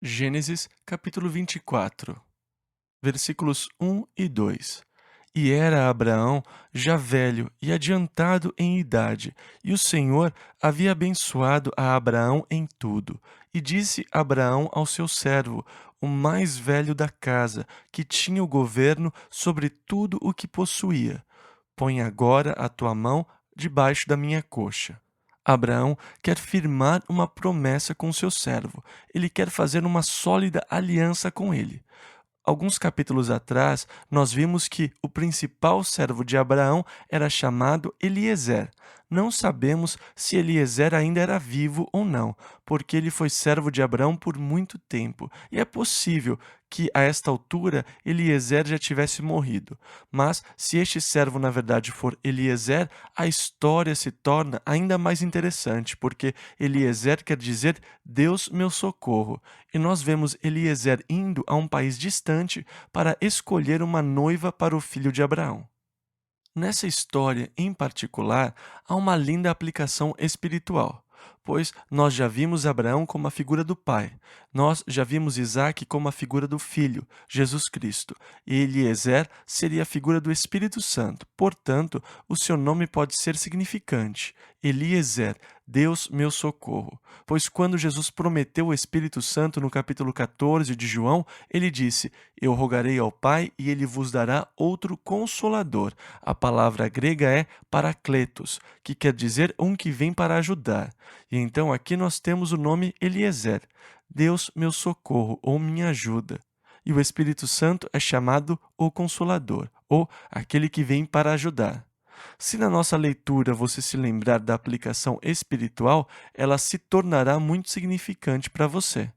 Gênesis capítulo 24, versículos 1 e 2. E era Abraão já velho e adiantado em idade, e o Senhor havia abençoado a Abraão em tudo. E disse Abraão ao seu servo, o mais velho da casa, que tinha o governo sobre tudo o que possuía: Põe agora a tua mão debaixo da minha coxa. Abraão quer firmar uma promessa com seu servo. Ele quer fazer uma sólida aliança com ele. Alguns capítulos atrás, nós vimos que o principal servo de Abraão era chamado Eliezer. Não sabemos se Eliezer ainda era vivo ou não, porque ele foi servo de Abraão por muito tempo, e é possível que a esta altura Eliezer já tivesse morrido. Mas se este servo na verdade for Eliezer, a história se torna ainda mais interessante, porque Eliezer quer dizer Deus meu socorro. E nós vemos Eliezer indo a um país distante para escolher uma noiva para o filho de Abraão. Nessa história em particular, há uma linda aplicação espiritual, pois nós já vimos Abraão como a figura do pai, nós já vimos Isaque como a figura do filho, Jesus Cristo, e Eliezer seria a figura do Espírito Santo. Portanto, o seu nome pode ser significante: Eliezer, Deus meu socorro. Pois quando Jesus prometeu o Espírito Santo no capítulo 14 de João, ele disse: Eu rogarei ao Pai e ele vos dará outro consolador. A palavra grega é parakletos, que quer dizer um que vem para ajudar. E então aqui nós temos o nome Eliezer, Deus meu socorro ou minha ajuda. E o Espírito Santo é chamado o Consolador, ou aquele que vem para ajudar. Se na nossa leitura você se lembrar da aplicação espiritual, ela se tornará muito significante para você.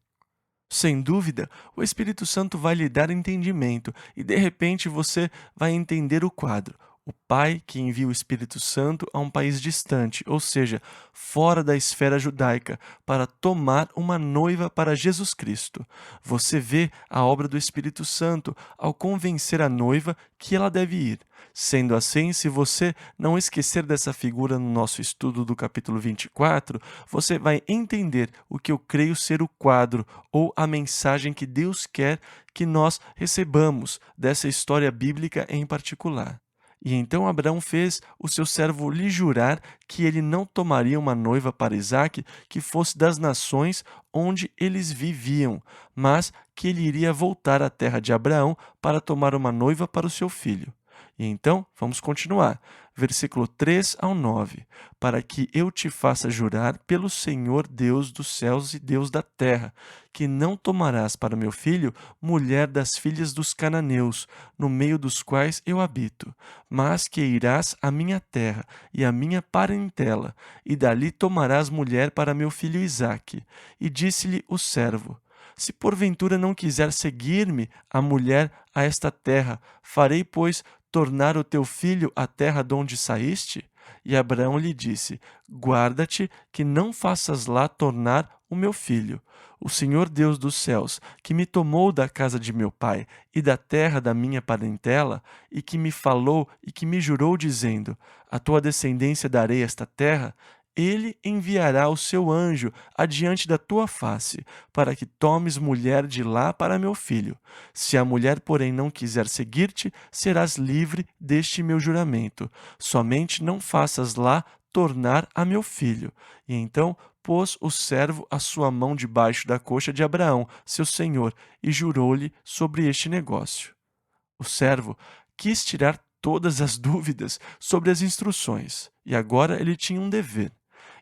Sem dúvida, o Espírito Santo vai lhe dar entendimento e de repente você vai entender o quadro. O Pai que envia o Espírito Santo a um país distante, ou seja, fora da esfera judaica, para tomar uma noiva para Jesus Cristo. Você vê a obra do Espírito Santo ao convencer a noiva que ela deve ir. Sendo assim, se você não esquecer dessa figura no nosso estudo do capítulo 24, você vai entender o que eu creio ser o quadro ou a mensagem que Deus quer que nós recebamos dessa história bíblica em particular. E então Abraão fez o seu servo lhe jurar que ele não tomaria uma noiva para Isaque que fosse das nações onde eles viviam, mas que ele iria voltar à terra de Abraão para tomar uma noiva para o seu filho. E então, vamos continuar. Versículo 3 ao 9. Para que eu te faça jurar pelo Senhor Deus dos céus e Deus da terra, que não tomarás para meu filho mulher das filhas dos cananeus, no meio dos quais eu habito, mas que irás à minha terra e à minha parentela, e dali tomarás mulher para meu filho Isaque. E disse-lhe o servo: Se porventura não quiser seguir-me a mulher a esta terra, farei, pois, tornar o teu filho à terra de onde saíste? E Abraão lhe disse: Guarda-te que não faças lá tornar o meu filho. O Senhor Deus dos céus, que me tomou da casa de meu pai e da terra da minha parentela, e que me falou e que me jurou, dizendo: A tua descendência darei esta terra, ele enviará o seu anjo adiante da tua face, para que tomes mulher de lá para meu filho. Se a mulher, porém, não quiser seguir-te, serás livre deste meu juramento. Somente não faças lá tornar a meu filho. E então pôs o servo a sua mão debaixo da coxa de Abraão, seu senhor, e jurou-lhe sobre este negócio. O servo quis tirar todas as dúvidas sobre as instruções, e agora ele tinha um dever.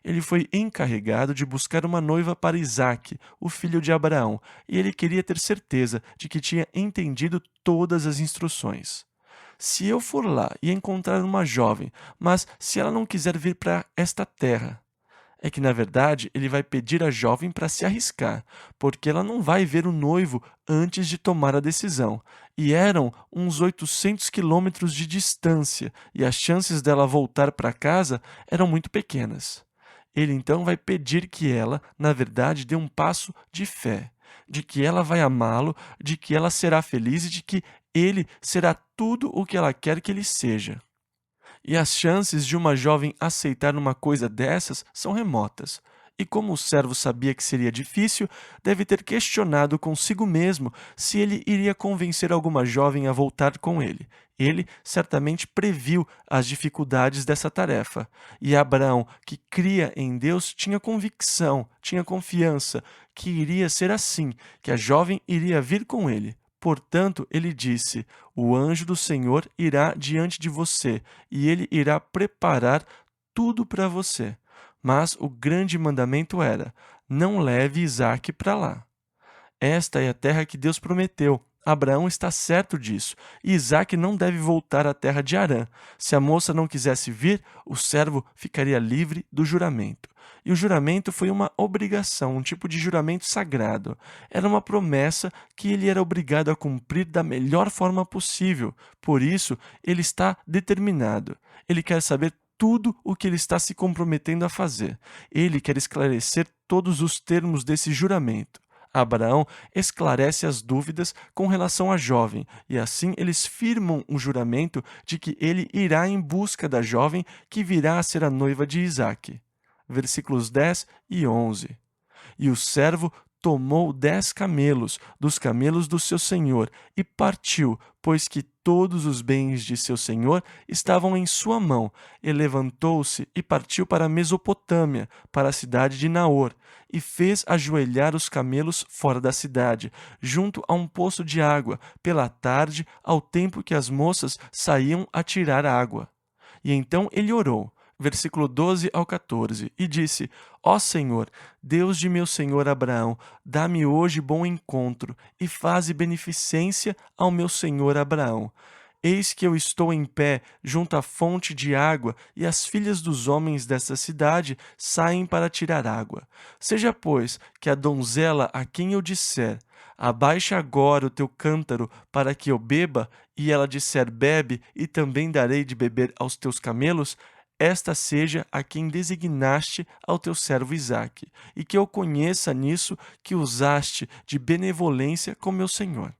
Ele foi encarregado de buscar uma noiva para Isaque, o filho de Abraão, e ele queria ter certeza de que tinha entendido todas as instruções. Se eu for lá e encontrar uma jovem, mas se ela não quiser vir para esta terra, é que, na verdade, ele vai pedir à jovem para se arriscar, porque ela não vai ver o noivo antes de tomar a decisão. E eram uns 800 quilômetros de distância, e as chances dela voltar para casa eram muito pequenas. Ele então vai pedir que ela, na verdade, dê um passo de fé, de que ela vai amá-lo, de que ela será feliz e de que ele será tudo o que ela quer que ele seja. E as chances de uma jovem aceitar uma coisa dessas são remotas. E como o servo sabia que seria difícil, deve ter questionado consigo mesmo se ele iria convencer alguma jovem a voltar com ele. Ele certamente previu as dificuldades dessa tarefa. E Abraão, que cria em Deus, tinha convicção, tinha confiança que iria ser assim, que a jovem iria vir com ele. Portanto, ele disse: O anjo do Senhor irá diante de você, e ele irá preparar tudo para você. Mas o grande mandamento era: não leve Isaque para lá. Esta é a terra que Deus prometeu. Abraão está certo disso. E Isaque não deve voltar à terra de Harã. Se a moça não quisesse vir, o servo ficaria livre do juramento. E o juramento foi uma obrigação, um tipo de juramento sagrado. Era uma promessa que ele era obrigado a cumprir da melhor forma possível. Por isso, ele está determinado. Ele quer saber tudo o que ele está se comprometendo a fazer. Ele quer esclarecer todos os termos desse juramento. Abraão esclarece as dúvidas com relação à jovem, e assim eles firmam um juramento de que ele irá em busca da jovem que virá a ser a noiva de Isaque. Versículos 10 e 11. E o servo tomou 10 camelos dos camelos do seu senhor e partiu, pois que todos os bens de seu senhor estavam em sua mão, e levantou-se e partiu para a Mesopotâmia, para a cidade de Naor, e fez ajoelhar os camelos fora da cidade, junto a um poço de água, pela tarde, ao tempo que as moças saíam a tirar água. E então ele orou. Versículo 12 ao 14, e disse: Ó Senhor, Deus de meu senhor Abraão, dá-me hoje bom encontro, e faze beneficência ao meu senhor Abraão. Eis que eu estou em pé junto à fonte de água, e as filhas dos homens desta cidade saem para tirar água. Seja, pois, que a donzela a quem eu disser: Abaixa agora o teu cântaro para que eu beba, e ela disser: Bebe, e também darei de beber aos teus camelos, esta seja a quem designaste ao teu servo Isaque, e que eu conheça nisso que usaste de benevolência com meu senhor.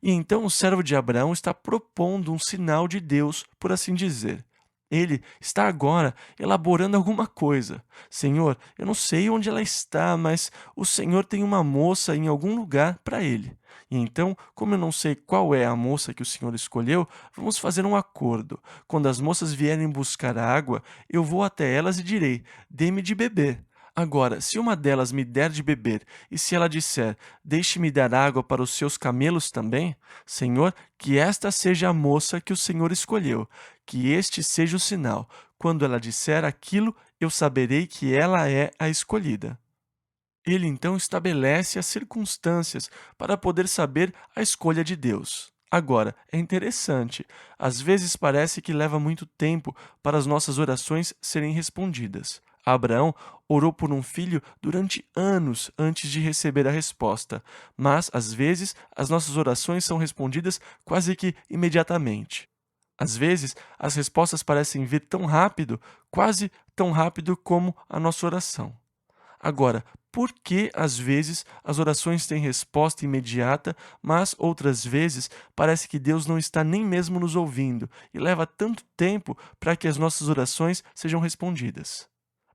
E então o servo de Abraão está propondo um sinal de Deus, por assim dizer. Ele está agora elaborando alguma coisa. Senhor, eu não sei onde ela está, mas o Senhor tem uma moça em algum lugar para ele. E então, como eu não sei qual é a moça que o Senhor escolheu, vamos fazer um acordo. Quando as moças vierem buscar água, eu vou até elas e direi: dê-me de beber. Agora, se uma delas me der de beber, e se ela disser: deixe-me dar água para os seus camelos também, Senhor, que esta seja a moça que o Senhor escolheu, que este seja o sinal. Quando ela disser aquilo, eu saberei que ela é a escolhida. Ele então estabelece as circunstâncias para poder saber a escolha de Deus. Agora, é interessante, às vezes parece que leva muito tempo para as nossas orações serem respondidas. Abraão orou por um filho durante anos antes de receber a resposta, mas às vezes as nossas orações são respondidas quase que imediatamente. Às vezes, as respostas parecem vir tão rápido, quase tão rápido como a nossa oração. Agora, por que às vezes as orações têm resposta imediata, mas outras vezes parece que Deus não está nem mesmo nos ouvindo e leva tanto tempo para que as nossas orações sejam respondidas?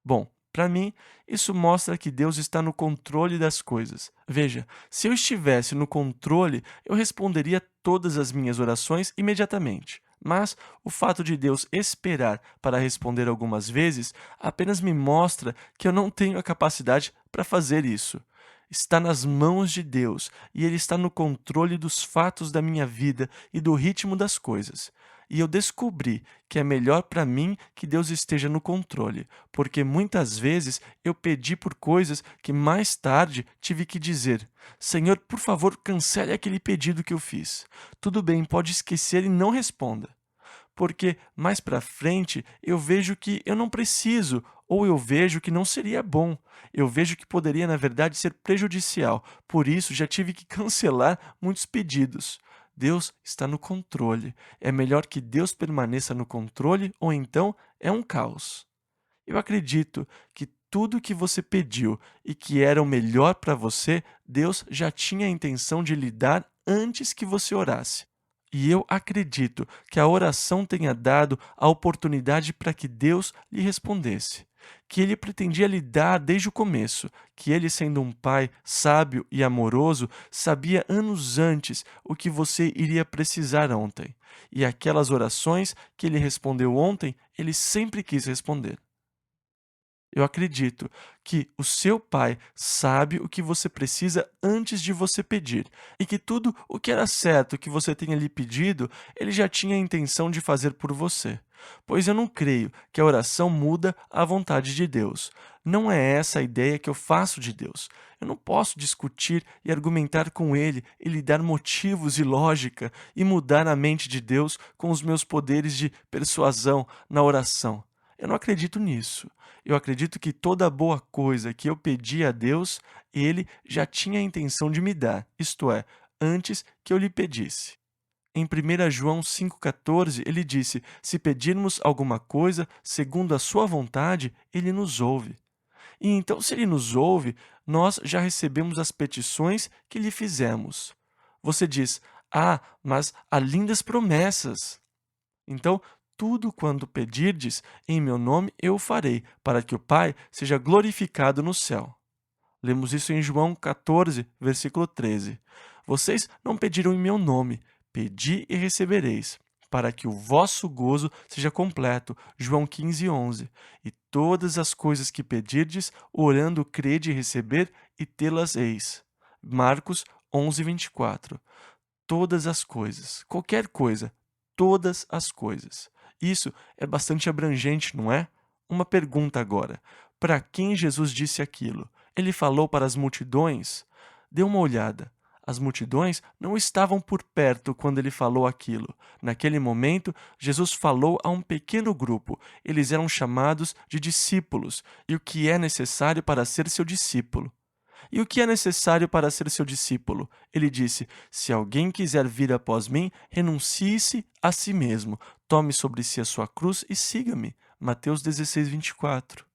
Bom, para mim, isso mostra que Deus está no controle das coisas. Veja, se eu estivesse no controle, eu responderia todas as minhas orações imediatamente. Mas o fato de Deus esperar para responder algumas vezes apenas me mostra que eu não tenho a capacidade para fazer isso. Está nas mãos de Deus e Ele está no controle dos fatos da minha vida e do ritmo das coisas. E eu descobri que é melhor para mim que Deus esteja no controle, porque muitas vezes eu pedi por coisas que mais tarde tive que dizer: Senhor, por favor, cancele aquele pedido que eu fiz. Tudo bem, pode esquecer e não responda. Porque mais para frente eu vejo que eu não preciso, ou eu vejo que não seria bom. Eu vejo que poderia, na verdade, ser prejudicial. Por isso, já tive que cancelar muitos pedidos. Deus está no controle. É melhor que Deus permaneça no controle ou então é um caos. Eu acredito que tudo que você pediu e que era o melhor para você, Deus já tinha a intenção de lhe dar antes que você orasse. E eu acredito que a oração tenha dado a oportunidade para que Deus lhe respondesse. que ele pretendia lhe dar desde o começo, que ele, sendo um pai sábio e amoroso, sabia anos antes o que você iria precisar ontem. E aquelas orações que ele respondeu ontem, ele sempre quis responder. Eu acredito que o seu pai sabe o que você precisa antes de você pedir, e que tudo o que era certo que você tenha lhe pedido, ele já tinha a intenção de fazer por você. Pois eu não creio que a oração muda a vontade de Deus. Não é essa a ideia que eu faço de Deus. Eu não posso discutir e argumentar com ele e lhe dar motivos e lógica e mudar a mente de Deus com os meus poderes de persuasão na oração. Eu não acredito nisso. Eu acredito que toda boa coisa que eu pedi a Deus, ele já tinha a intenção de me dar, isto é, antes que eu lhe pedisse. Em 1 João 5,14, ele disse: Se pedirmos alguma coisa segundo a sua vontade, ele nos ouve. E então, se ele nos ouve, nós já recebemos as petições que lhe fizemos. Você diz: Ah, mas há lindas promessas. Então, tudo quanto pedirdes em meu nome eu o farei, para que o Pai seja glorificado no céu. Lemos isso em João 14, versículo 13. Vocês não pediram em meu nome, pedi e recebereis, para que o vosso gozo seja completo. João 15, 11. E todas as coisas que pedirdes, orando, crede receber e tê-las eis. Marcos 11, 24. Todas as coisas, qualquer coisa, todas as coisas. Isso é bastante abrangente, não é? Uma pergunta agora. Para quem Jesus disse aquilo? Ele falou para as multidões? Dê uma olhada. As multidões não estavam por perto quando ele falou aquilo. Naquele momento, Jesus falou a um pequeno grupo. Eles eram chamados de discípulos, e o que é necessário para ser seu discípulo? E o que é necessário para ser seu discípulo? Ele disse: Se alguém quiser vir após mim, renuncie-se a si mesmo, tome sobre si a sua cruz e siga-me. Mateus 16, 24.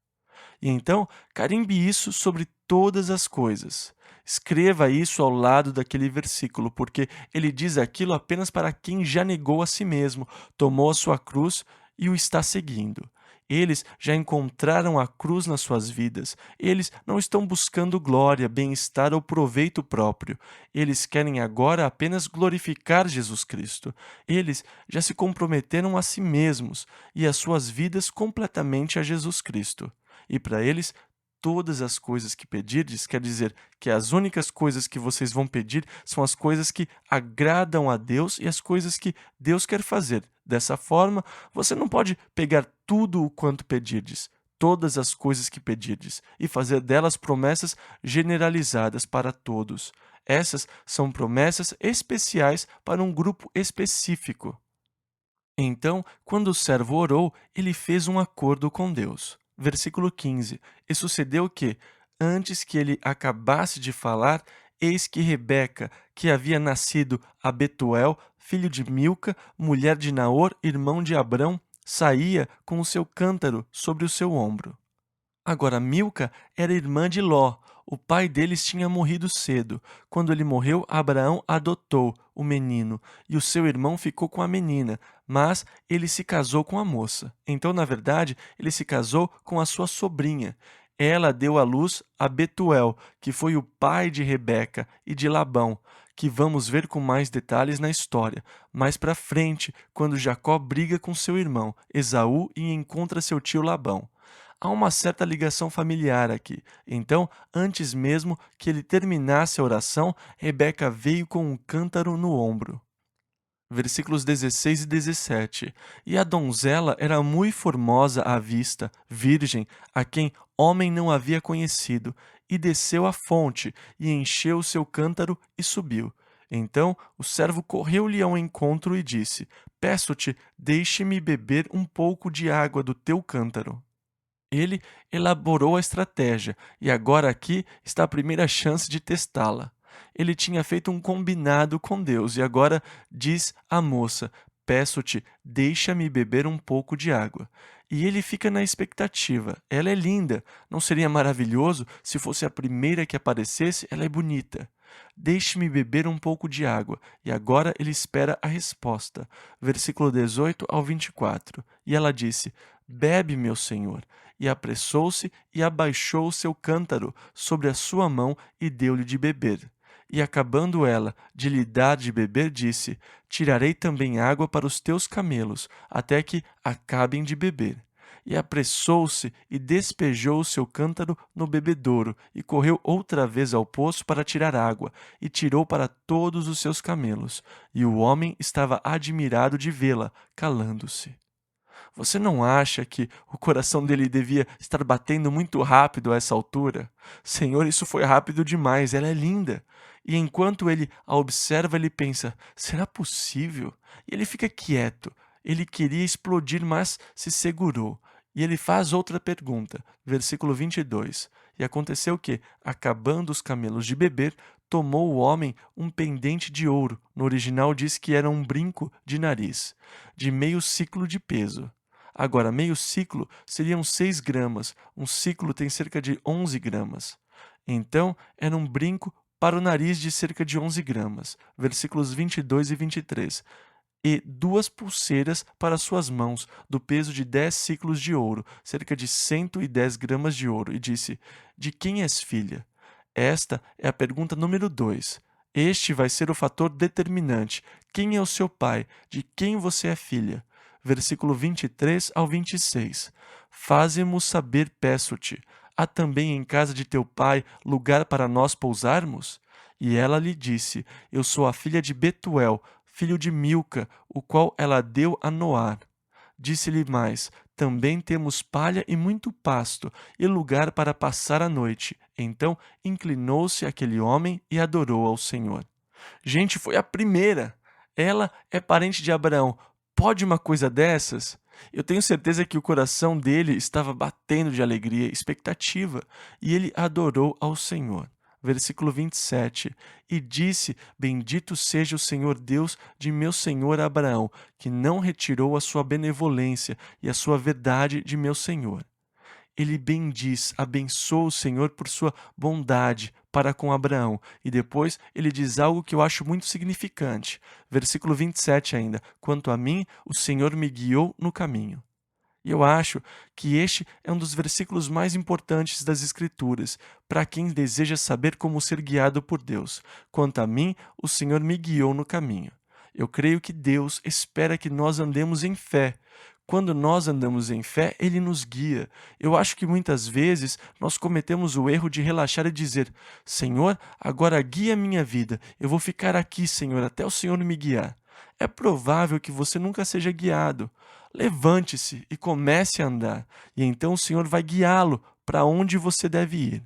E então, carimbe isso sobre todas as coisas. Escreva isso ao lado daquele versículo, porque ele diz aquilo apenas para quem já negou a si mesmo, tomou a sua cruz e o está seguindo. Eles já encontraram a cruz nas suas vidas. Eles não estão buscando glória, bem-estar ou proveito próprio. Eles querem agora apenas glorificar Jesus Cristo. Eles já se comprometeram a si mesmos e as suas vidas completamente a Jesus Cristo. E para eles, todas as coisas que pedirdes, quer dizer que as únicas coisas que vocês vão pedir são as coisas que agradam a Deus e as coisas que Deus quer fazer. Dessa forma, você não pode pegar tudo o quanto pedirdes, todas as coisas que pedirdes, e fazer delas promessas generalizadas para todos. Essas são promessas especiais para um grupo específico. Então, quando o servo orou, ele fez um acordo com Deus. Versículo 15. E sucedeu que, antes que ele acabasse de falar, eis que Rebeca, que havia nascido a Betuel, filho de Milca, mulher de Naor, irmão de Abrão, saía com o seu cântaro sobre o seu ombro. Agora, Milca era irmã de Ló. O pai deles tinha morrido cedo. Quando ele morreu, Abraão adotou o menino e o seu irmão ficou com a menina, mas ele se casou com a moça. Então, na verdade, ele se casou com a sua sobrinha. Ela deu à luz a Betuel, que foi o pai de Rebeca e de Labão, que vamos ver com mais detalhes na história. Mais para frente, quando Jacó briga com seu irmão Esaú e encontra seu tio Labão. Há uma certa ligação familiar aqui. Então, antes mesmo que ele terminasse a oração, Rebeca veio com um cântaro no ombro. Versículos 16 e 17. E a donzela era muito formosa à vista, virgem, a quem homem não havia conhecido, e desceu à fonte, e encheu o seu cântaro e subiu. Então o servo correu-lhe ao encontro e disse: Peço-te, deixe-me beber um pouco de água do teu cântaro. Ele elaborou a estratégia e agora aqui está a primeira chance de testá-la. Ele tinha feito um combinado com Deus e agora diz à moça: Peço-te, deixa-me beber um pouco de água. E ele fica na expectativa. Ela é linda. Não seria maravilhoso se fosse a primeira que aparecesse? Ela é bonita. Deixe-me beber um pouco de água. E agora ele espera a resposta. Versículo 18 ao 24. E ela disse: bebe, meu senhor. E apressou-se e abaixou o seu cântaro sobre a sua mão e deu-lhe de beber. E acabando ela de lhe dar de beber, disse: Tirarei também água para os teus camelos, até que acabem de beber. E apressou-se e despejou o seu cântaro no bebedouro, e correu outra vez ao poço para tirar água, e tirou para todos os seus camelos. E o homem estava admirado de vê-la, calando-se. Você não acha que o coração dele devia estar batendo muito rápido a essa altura? Senhor, isso foi rápido demais, ela é linda. E enquanto ele a observa, ele pensa: será possível? E ele fica quieto. Ele queria explodir, mas se segurou. E ele faz outra pergunta, versículo 22. E aconteceu que, acabando os camelos de beber, tomou o homem um pendente de ouro. No original diz que era um brinco de nariz, de meio ciclo de peso. Agora, meio ciclo seriam 6 gramas, um ciclo tem cerca de 11 gramas. Então, era um brinco para o nariz de cerca de 11 gramas, versículos 22 e 23. E 2 pulseiras para suas mãos, do peso de 10 ciclos de ouro, cerca de 110 gramas de ouro, e disse: De quem és filha? Esta é a pergunta número 2. Este vai ser o fator determinante. Quem é o seu pai? De quem você é filha? Versículo 23 ao 26. Faze-mo saber, peço-te. Há também em casa de teu pai lugar para nós pousarmos? E ela lhe disse: Eu sou a filha de Betuel, filho de Milca, o qual ela deu a Noar. Disse-lhe mais: Também temos palha e muito pasto, e lugar para passar a noite. Então inclinou-se aquele homem e adorou ao Senhor. Gente, foi a primeira. Ela é parente de Abraão. Pode uma coisa dessas? Eu tenho certeza que o coração dele estava batendo de alegria, expectativa, e ele adorou ao Senhor. Versículo 27. E disse: Bendito seja o Senhor Deus de meu senhor Abraão, que não retirou a sua benevolência e a sua verdade de meu senhor. Ele bendiz, abençoa o Senhor por sua bondade para com Abraão. E depois ele diz algo que eu acho muito significante. Versículo 27 ainda. Quanto a mim, o Senhor me guiou no caminho. E eu acho que este é um dos versículos mais importantes das Escrituras, para quem deseja saber como ser guiado por Deus. Quanto a mim, o Senhor me guiou no caminho. Eu creio que Deus espera que nós andemos em fé. Quando nós andamos em fé, Ele nos guia. Eu acho que muitas vezes nós cometemos o erro de relaxar e dizer: Senhor, agora guia a minha vida. Eu vou ficar aqui, Senhor, até o Senhor me guiar. É provável que você nunca seja guiado. Levante-se e comece a andar, e então o Senhor vai guiá-lo para onde você deve ir.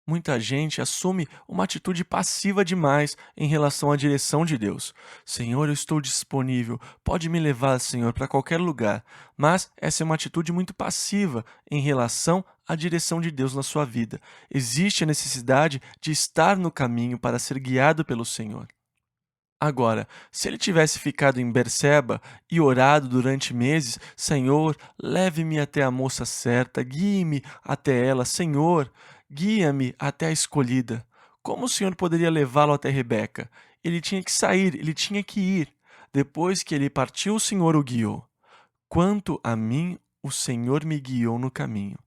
Muita gente assume uma atitude passiva demais em relação à direção de Deus. Senhor, eu estou disponível, pode me levar, Senhor, para qualquer lugar. Mas essa é uma atitude muito passiva em relação à direção de Deus na sua vida. Existe a necessidade de estar no caminho para ser guiado pelo Senhor. Agora, se ele tivesse ficado em Berseba e orado durante meses: Senhor, leve-me até a moça certa, guie-me até ela, Senhor, guia-me até a escolhida. Como o Senhor poderia levá-lo até Rebeca? Ele tinha que sair, ele tinha que ir. Depois que ele partiu, o Senhor o guiou. Quanto a mim, o Senhor me guiou no caminho.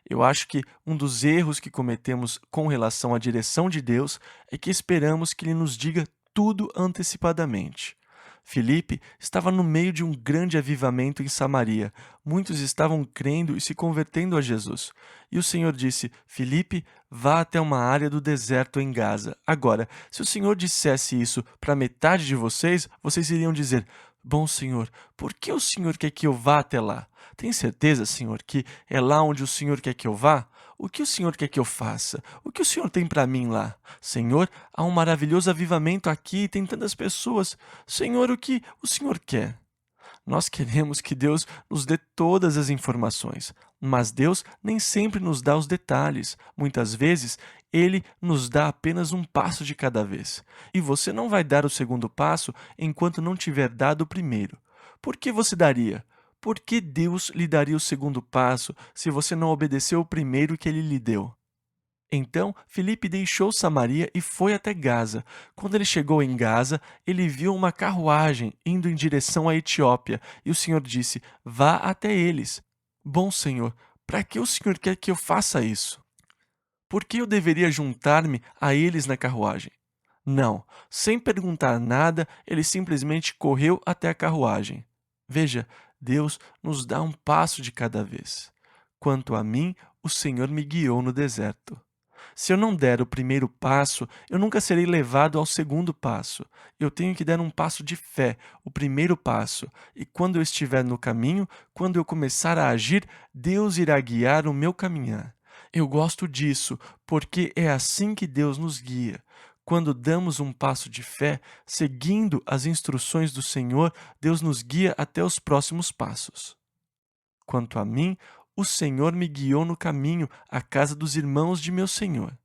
Eu acho que um dos erros que cometemos com relação à direção de Deus é que esperamos que Ele nos diga tudo antecipadamente. Filipe estava no meio de um grande avivamento em Samaria. Muitos estavam crendo e se convertendo a Jesus. E o Senhor disse: Filipe, vá até uma área do deserto em Gaza. Agora, se o Senhor dissesse isso para metade de vocês, vocês iriam dizer: Bom, Senhor, por que o Senhor quer que eu vá até lá? Tem certeza, Senhor, que é lá onde o Senhor quer que eu vá? O que o Senhor quer que eu faça? O que o Senhor tem para mim lá? Senhor, há um maravilhoso avivamento aqui e tem tantas pessoas. Senhor, o que o Senhor quer? Nós queremos que Deus nos dê todas as informações, mas Deus nem sempre nos dá os detalhes. Muitas vezes, Ele nos dá apenas um passo de cada vez. E você não vai dar o segundo passo enquanto não tiver dado o primeiro. Por que você daria? Por que Deus lhe daria o segundo passo se você não obedeceu o primeiro que Ele lhe deu? Então Filipe deixou Samaria e foi até Gaza. Quando ele chegou em Gaza, ele viu uma carruagem indo em direção à Etiópia, e o Senhor disse: Vá até eles. Bom Senhor, para que o Senhor quer que eu faça isso? Por que eu deveria juntar-me a eles na carruagem? Não, sem perguntar nada, ele simplesmente correu até a carruagem. Veja, Deus nos dá um passo de cada vez. Quanto a mim, o Senhor me guiou no deserto. Se eu não der o primeiro passo, eu nunca serei levado ao segundo passo. Eu tenho que dar um passo de fé, o primeiro passo. E quando eu estiver no caminho, quando eu começar a agir, Deus irá guiar o meu caminhar. Eu gosto disso, porque é assim que Deus nos guia. Quando damos um passo de fé, seguindo as instruções do Senhor, Deus nos guia até os próximos passos. Quanto a mim, o Senhor me guiou no caminho à casa dos irmãos de meu Senhor.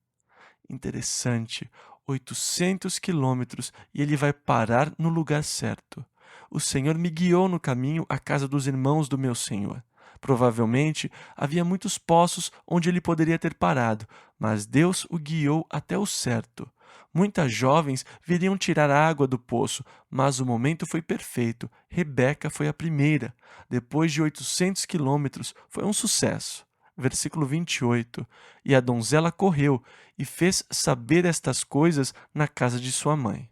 Interessante, 800 quilômetros e ele vai parar no lugar certo. O Senhor me guiou no caminho à casa dos irmãos do meu Senhor. Provavelmente havia muitos poços onde ele poderia ter parado, mas Deus o guiou até o certo. Muitas jovens viriam tirar a água do poço, mas o momento foi perfeito. Rebeca foi a primeira. Depois de 800 quilômetros, foi um sucesso. Versículo 28. E a donzela correu e fez saber estas coisas na casa de sua mãe.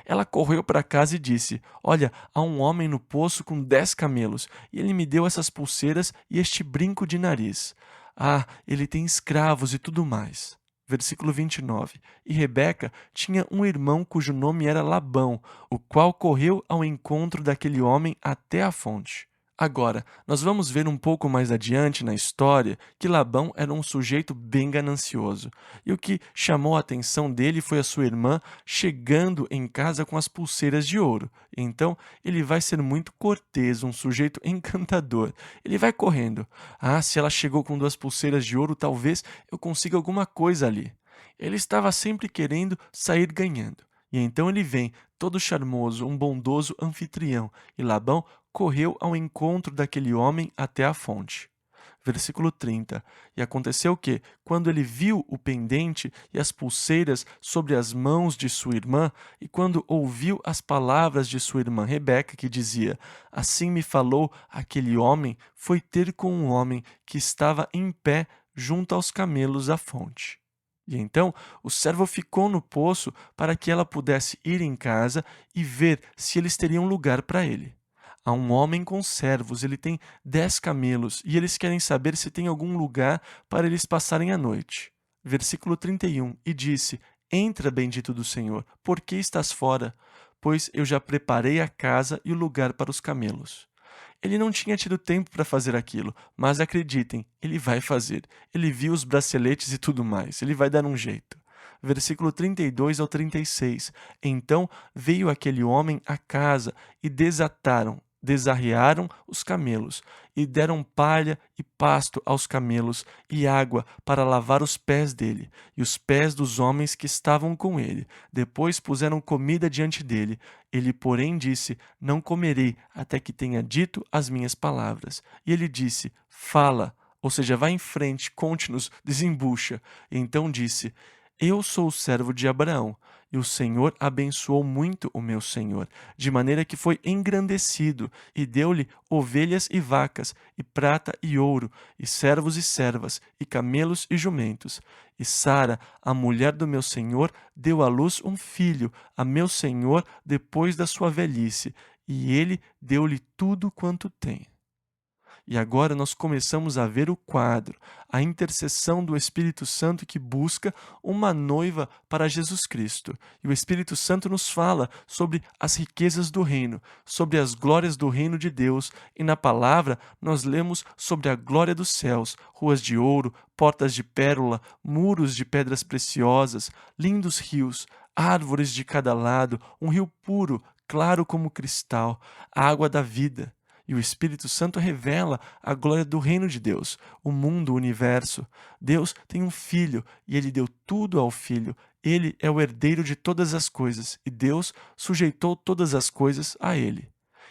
Ela correu para casa e disse: Olha, há um homem no poço com 10 camelos, e ele me deu essas pulseiras e este brinco de nariz. Ah, ele tem escravos e tudo mais. Versículo 29. E Rebeca tinha um irmão cujo nome era Labão, o qual correu ao encontro daquele homem até a fonte. Agora, nós vamos ver um pouco mais adiante na história que Labão era um sujeito bem ganancioso. E o que chamou a atenção dele foi a sua irmã chegando em casa com as pulseiras de ouro. Então, ele vai ser muito cortês, um sujeito encantador. Ele vai correndo. Ah, se ela chegou com 2 pulseiras de ouro, talvez eu consiga alguma coisa ali. Ele estava sempre querendo sair ganhando. E então ele vem, todo charmoso, um bondoso anfitrião, e Labão correu ao encontro daquele homem até a fonte. Versículo 30. E aconteceu que, quando ele viu o pendente e as pulseiras sobre as mãos de sua irmã, e quando ouviu as palavras de sua irmã Rebeca, que dizia: Assim me falou aquele homem, foi ter com um homem que estava em pé junto aos camelos à fonte. E então o servo ficou no poço para que ela pudesse ir em casa e ver se eles teriam lugar para ele. Há um homem com servos, ele tem 10 camelos, e eles querem saber se tem algum lugar para eles passarem a noite. Versículo 31. E disse: Entra, bendito do Senhor, por que estás fora? Pois eu já preparei a casa e o lugar para os camelos. Ele não tinha tido tempo para fazer aquilo, mas acreditem, ele vai fazer. Ele viu os braceletes e tudo mais, ele vai dar um jeito. Versículo 32 ao 36. Então veio aquele homem à casa e desarrearam os camelos, e deram palha e pasto aos camelos, e água para lavar os pés dele, e os pés dos homens que estavam com ele. Depois puseram comida diante dele. Ele, porém, disse: Não comerei até que tenha dito as minhas palavras. E ele disse: Fala, ou seja, vá em frente, conte-nos, desembucha. E então disse: Eu sou o servo de Abraão, e o Senhor abençoou muito o meu senhor, de maneira que foi engrandecido, e deu-lhe ovelhas e vacas, e prata e ouro, e servos e servas, e camelos e jumentos. E Sara, a mulher do meu senhor, deu à luz um filho, a meu senhor, depois da sua velhice, e ele deu-lhe tudo quanto tem. E agora nós começamos a ver o quadro, a intercessão do Espírito Santo que busca uma noiva para Jesus Cristo. E o Espírito Santo nos fala sobre as riquezas do reino, sobre as glórias do reino de Deus. E na palavra nós lemos sobre a glória dos céus, ruas de ouro, portas de pérola, muros de pedras preciosas, lindos rios, árvores de cada lado, um rio puro, claro como cristal, a água da vida. E o Espírito Santo revela a glória do reino de Deus, o mundo, o universo. Deus tem um filho e ele deu tudo ao filho. Ele é o herdeiro de todas as coisas e Deus sujeitou todas as coisas a ele.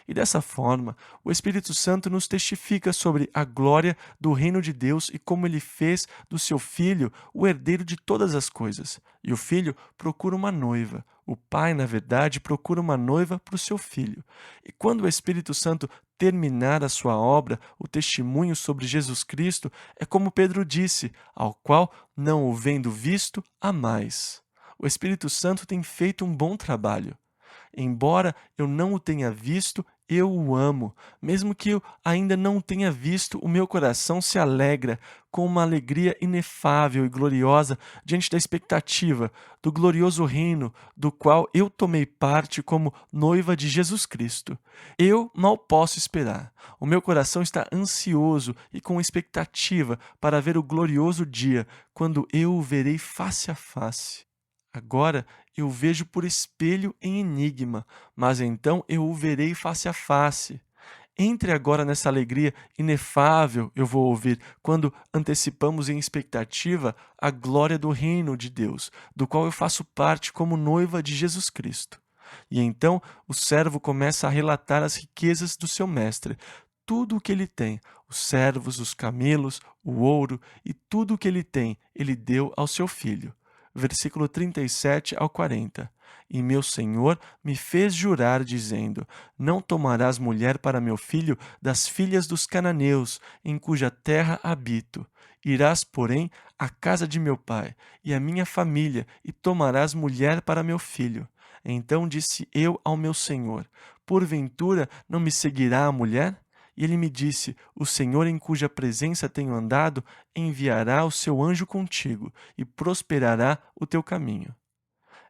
E dessa forma, o Espírito Santo nos testifica sobre a glória do reino de Deus e como ele fez do seu Filho o herdeiro de todas as coisas. E o Filho procura uma noiva. O Pai, na verdade, procura uma noiva para o seu Filho. E quando o Espírito Santo terminar a sua obra, o testemunho sobre Jesus Cristo, é como Pedro disse, ao qual, não o vendo visto, há mais. O Espírito Santo tem feito um bom trabalho. Embora eu não o tenha visto, eu o amo. Mesmo que eu ainda não o tenha visto, o meu coração se alegra com uma alegria inefável e gloriosa diante da expectativa do glorioso reino do qual eu tomei parte como noiva de Jesus Cristo. Eu mal posso esperar. O meu coração está ansioso e com expectativa para ver o glorioso dia quando eu o verei face a face. Agora eu o vejo por espelho em enigma, mas então eu o verei face a face. Entre agora nessa alegria inefável, eu vou ouvir, quando antecipamos em expectativa a glória do reino de Deus, do qual eu faço parte como noiva de Jesus Cristo. E então o servo começa a relatar as riquezas do seu mestre, tudo o que ele tem, os servos, os camelos, o ouro e tudo o que ele tem, ele deu ao seu filho. Versículo 37 ao 40. E meu senhor me fez jurar, dizendo: Não tomarás mulher para meu filho das filhas dos cananeus, em cuja terra habito. Irás, porém, à casa de meu pai e à minha família, e tomarás mulher para meu filho. Então disse eu ao meu senhor: Porventura não me seguirá a mulher? E ele me disse: O Senhor em cuja presença tenho andado, enviará o seu anjo contigo, e prosperará o teu caminho.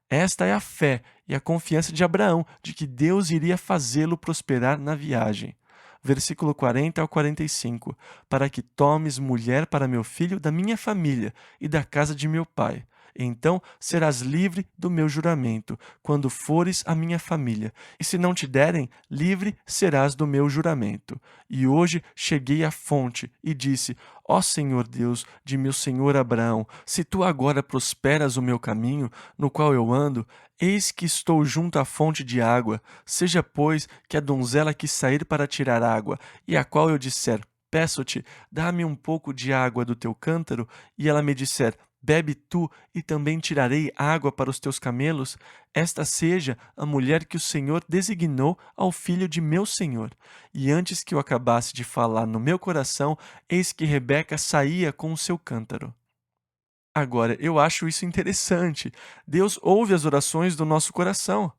Esta é a fé e a confiança de Abraão de que Deus iria fazê-lo prosperar na viagem. Versículo 40 ao 45. Para que tomes mulher para meu filho da minha família e da casa de meu pai. Então serás livre do meu juramento, quando fores à minha família. E se não te derem, livre serás do meu juramento. E hoje cheguei à fonte e disse: Ó Senhor Deus de meu senhor Abraão, se tu agora prosperas o meu caminho, no qual eu ando, eis que estou junto à fonte de água. Seja, pois, que a donzela que sair para tirar água, e a qual eu disser: Peço-te, dá-me um pouco de água do teu cântaro, e ela me disser: Bebe tu, e também tirarei água para os teus camelos. Esta seja a mulher que o Senhor designou ao filho de meu senhor. E antes que eu acabasse de falar no meu coração, eis que Rebeca saía com o seu cântaro. Agora, eu acho isso interessante. Deus ouve as orações do nosso coração.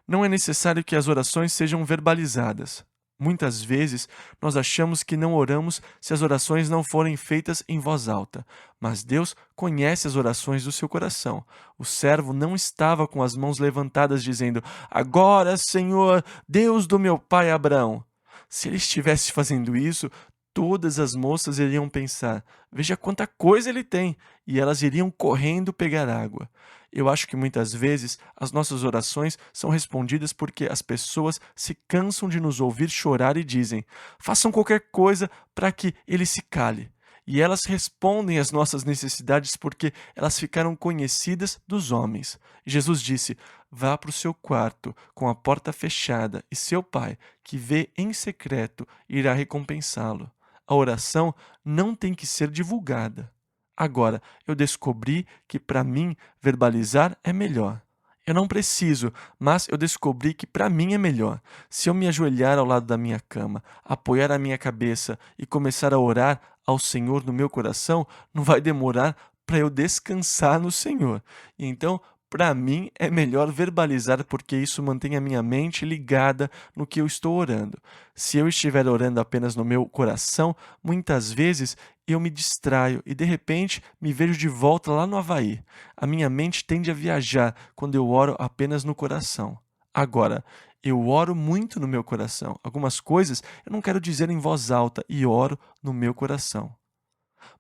Não é necessário que as orações sejam verbalizadas. Muitas vezes, nós achamos que não oramos se as orações não forem feitas em voz alta. Mas Deus conhece as orações do seu coração. O servo não estava com as mãos levantadas dizendo: Agora, Senhor, Deus do meu pai Abraão. Se ele estivesse fazendo isso, todas as moças iriam pensar: Veja quanta coisa ele tem! E elas iriam correndo pegar água. Eu acho que muitas vezes as nossas orações são respondidas porque as pessoas se cansam de nos ouvir chorar e dizem: Façam qualquer coisa para que ele se cale. E elas respondem às nossas necessidades porque elas ficaram conhecidas dos homens. Jesus disse: Vá para o seu quarto com a porta fechada, e seu pai, que vê em secreto, irá recompensá-lo. A oração não tem que ser divulgada. Agora, eu descobri que para mim verbalizar é melhor. Eu não preciso, mas eu descobri que para mim é melhor. Se eu me ajoelhar ao lado da minha cama, apoiar a minha cabeça e começar a orar ao Senhor no meu coração, não vai demorar para eu descansar no Senhor. E então, para mim, é melhor verbalizar porque isso mantém a minha mente ligada no que eu estou orando. Se eu estiver orando apenas no meu coração, muitas vezes eu me distraio e de repente me vejo de volta lá no Havaí. A minha mente tende a viajar quando eu oro apenas no coração. Agora, eu oro muito no meu coração. Algumas coisas eu não quero dizer em voz alta e oro no meu coração.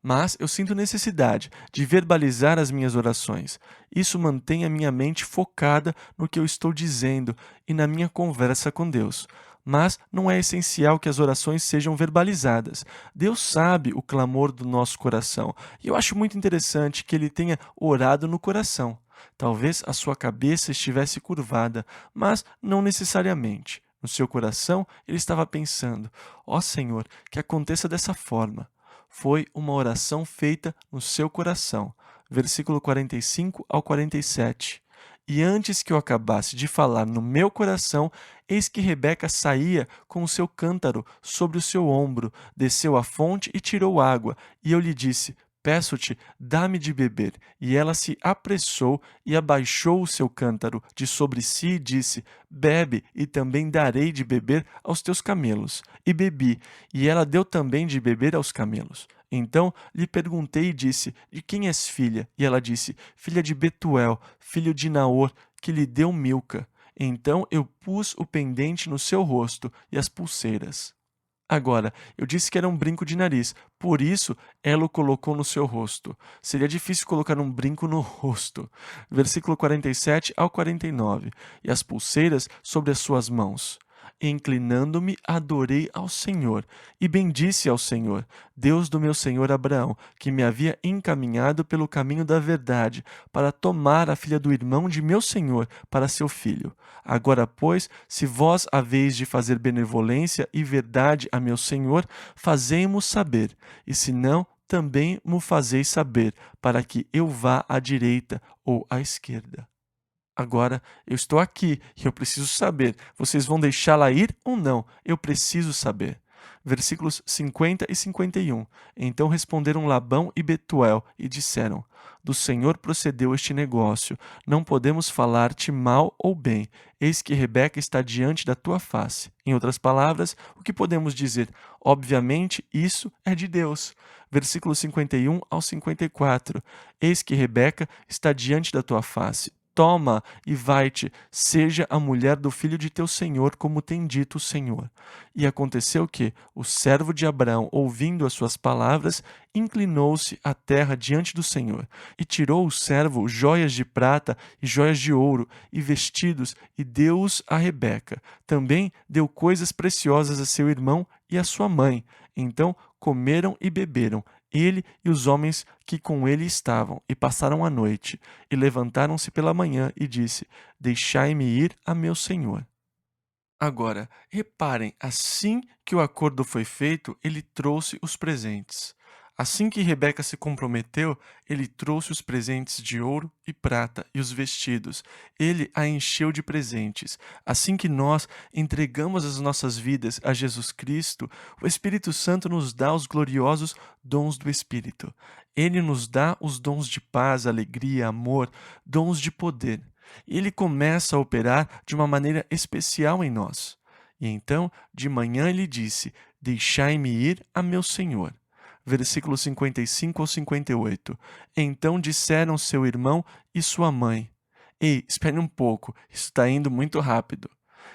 Mas eu sinto necessidade de verbalizar as minhas orações. Isso mantém a minha mente focada no que eu estou dizendo e na minha conversa com Deus. Mas não é essencial que as orações sejam verbalizadas. Deus sabe o clamor do nosso coração. E eu acho muito interessante que ele tenha orado no coração. Talvez a sua cabeça estivesse curvada, mas não necessariamente. No seu coração, ele estava pensando: ó Senhor, que aconteça dessa forma. Foi uma oração feita no seu coração. Versículo 45 ao 47. E antes que eu acabasse de falar no meu coração, eis que Rebeca saía com o seu cântaro sobre o seu ombro, desceu à fonte e tirou água. E eu lhe disse: peço-te, dá-me de beber. E ela se apressou e abaixou o seu cântaro de sobre si e disse: bebe, e também darei de beber aos teus camelos. E bebi, e ela deu também de beber aos camelos. Então lhe perguntei e disse: de quem és filha? E ela disse: filha de Betuel, filho de Naor, que lhe deu Milca. Então eu pus o pendente no seu rosto e as pulseiras. Agora, eu disse que era um brinco de nariz, por isso ela o colocou no seu rosto. Seria difícil colocar um brinco no rosto. Versículo 47 ao 49. E as pulseiras sobre as suas mãos. E inclinando-me, adorei ao Senhor e bendisse ao Senhor, Deus do meu senhor Abraão, que me havia encaminhado pelo caminho da verdade, para tomar a filha do irmão de meu senhor para seu filho. Agora, pois, se vós haveis de fazer benevolência e verdade a meu senhor, fazei-mo saber, e se não, também mo fazeis saber, para que eu vá à direita ou à esquerda. Agora eu estou aqui e eu preciso saber. Vocês vão deixá-la ir ou não? Eu preciso saber. Versículos 50 e 51. Então responderam Labão e Betuel e disseram: do Senhor procedeu este negócio. Não podemos falar-te mal ou bem. Eis que Rebeca está diante da tua face. Em outras palavras, o que podemos dizer? Obviamente, isso é de Deus. Versículos 51 ao 54. Eis que Rebeca está diante da tua face. Toma e vai-te, seja a mulher do filho de teu senhor, como tem dito o Senhor. E aconteceu que o servo de Abraão, ouvindo as suas palavras, inclinou-se à terra diante do Senhor, e tirou o servo joias de prata e joias de ouro, e vestidos, e deu-os a Rebeca. Também deu coisas preciosas a seu irmão e a sua mãe. Então comeram e beberam, ele e os homens que com ele estavam, e passaram a noite. E levantaram-se pela manhã, e disse: deixai-me ir a meu senhor. Agora, reparem, assim que o acordo foi feito, ele trouxe os presentes. Assim que Rebeca se comprometeu, ele trouxe os presentes de ouro e prata e os vestidos. Ele a encheu de presentes. Assim que nós entregamos as nossas vidas a Jesus Cristo, o Espírito Santo nos dá os gloriosos dons do Espírito. Ele nos dá os dons de paz, alegria, amor, dons de poder. E ele começa a operar de uma maneira especial em nós. E então, de manhã ele disse: deixai-me ir a meu senhor. Versículos 55 ao 58. Então disseram seu irmão e sua mãe: ei, espere um pouco, isso está indo muito rápido.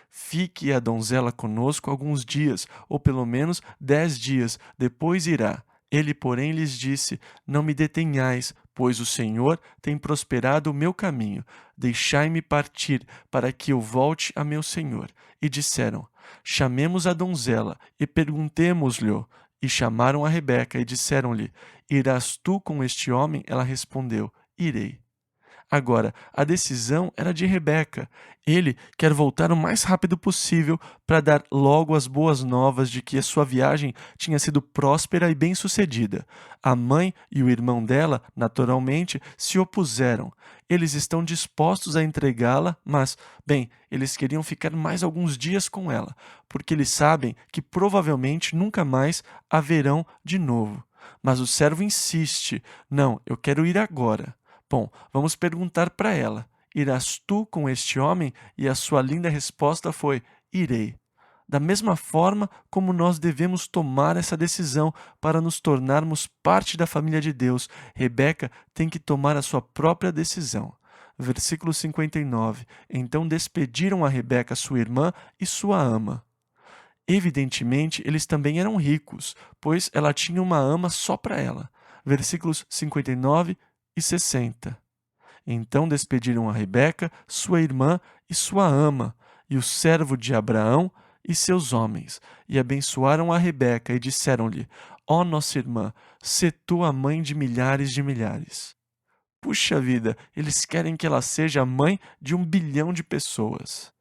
Fique a donzela conosco alguns dias, ou pelo menos 10 dias, depois irá. Ele, porém, lhes disse: não me detenhais, pois o Senhor tem prosperado o meu caminho. Deixai-me partir, para que eu volte a meu senhor. E disseram: chamemos a donzela e perguntemo-lhe. E chamaram a Rebeca e disseram-lhe: irás tu com este homem? Ela respondeu: irei. Agora, a decisão era de Rebeca. Ele quer voltar o mais rápido possível para dar logo as boas novas de que a sua viagem tinha sido próspera e bem-sucedida. A mãe e o irmão dela, naturalmente, se opuseram. Eles estão dispostos a entregá-la, mas, bem, eles queriam ficar mais alguns dias com ela, porque eles sabem que provavelmente nunca mais a verão de novo. Mas o servo insiste: não, eu quero ir agora. Bom, vamos perguntar para ela: irás tu com este homem? E a sua linda resposta foi: irei. Da mesma forma como nós devemos tomar essa decisão para nos tornarmos parte da família de Deus, Rebeca tem que tomar a sua própria decisão. Versículo 59. Então despediram a Rebeca, sua irmã, e sua ama. Evidentemente, eles também eram ricos, pois ela tinha uma ama só para ela. Versículos 59 e 60. Então despediram a Rebeca, sua irmã e sua ama, e o servo de Abraão e seus homens, e abençoaram a Rebeca e disseram-lhe: ó nossa irmã, sê tu a mãe de milhares de milhares. Puxa vida, eles querem que ela seja a mãe de 1 bilhão de pessoas.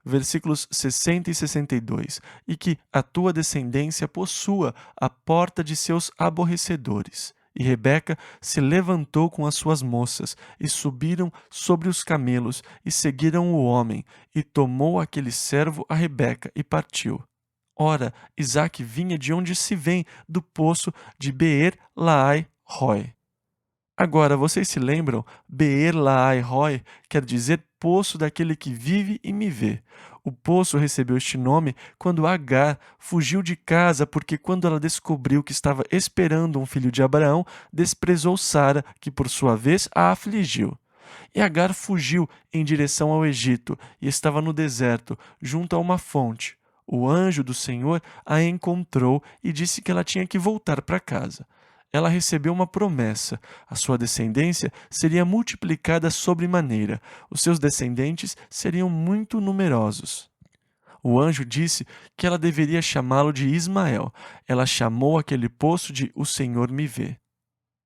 versículos 60 e 62, e que a tua descendência possua a porta de seus aborrecedores. E Rebeca se levantou com as suas moças, e subiram sobre os camelos, e seguiram o homem, e tomou aquele servo a Rebeca, e partiu. Ora, Isaque vinha de onde se vem, do poço de Beer-Laai-Roi. Agora, vocês se lembram? Beer-Laai-Roi quer dizer poço daquele que vive e me vê. O poço recebeu este nome quando Agar fugiu de casa porque, quando ela descobriu que estava esperando um filho de Abraão, desprezou Sara, que por sua vez a afligiu. E Agar fugiu em direção ao Egito e estava no deserto, junto a uma fonte. O anjo do Senhor a encontrou e disse que ela tinha que voltar para casa. Ela recebeu uma promessa: a sua descendência seria multiplicada sobremaneira, os seus descendentes seriam muito numerosos. O anjo disse que ela deveria chamá-lo de Ismael. Ela chamou aquele poço de O Senhor me vê.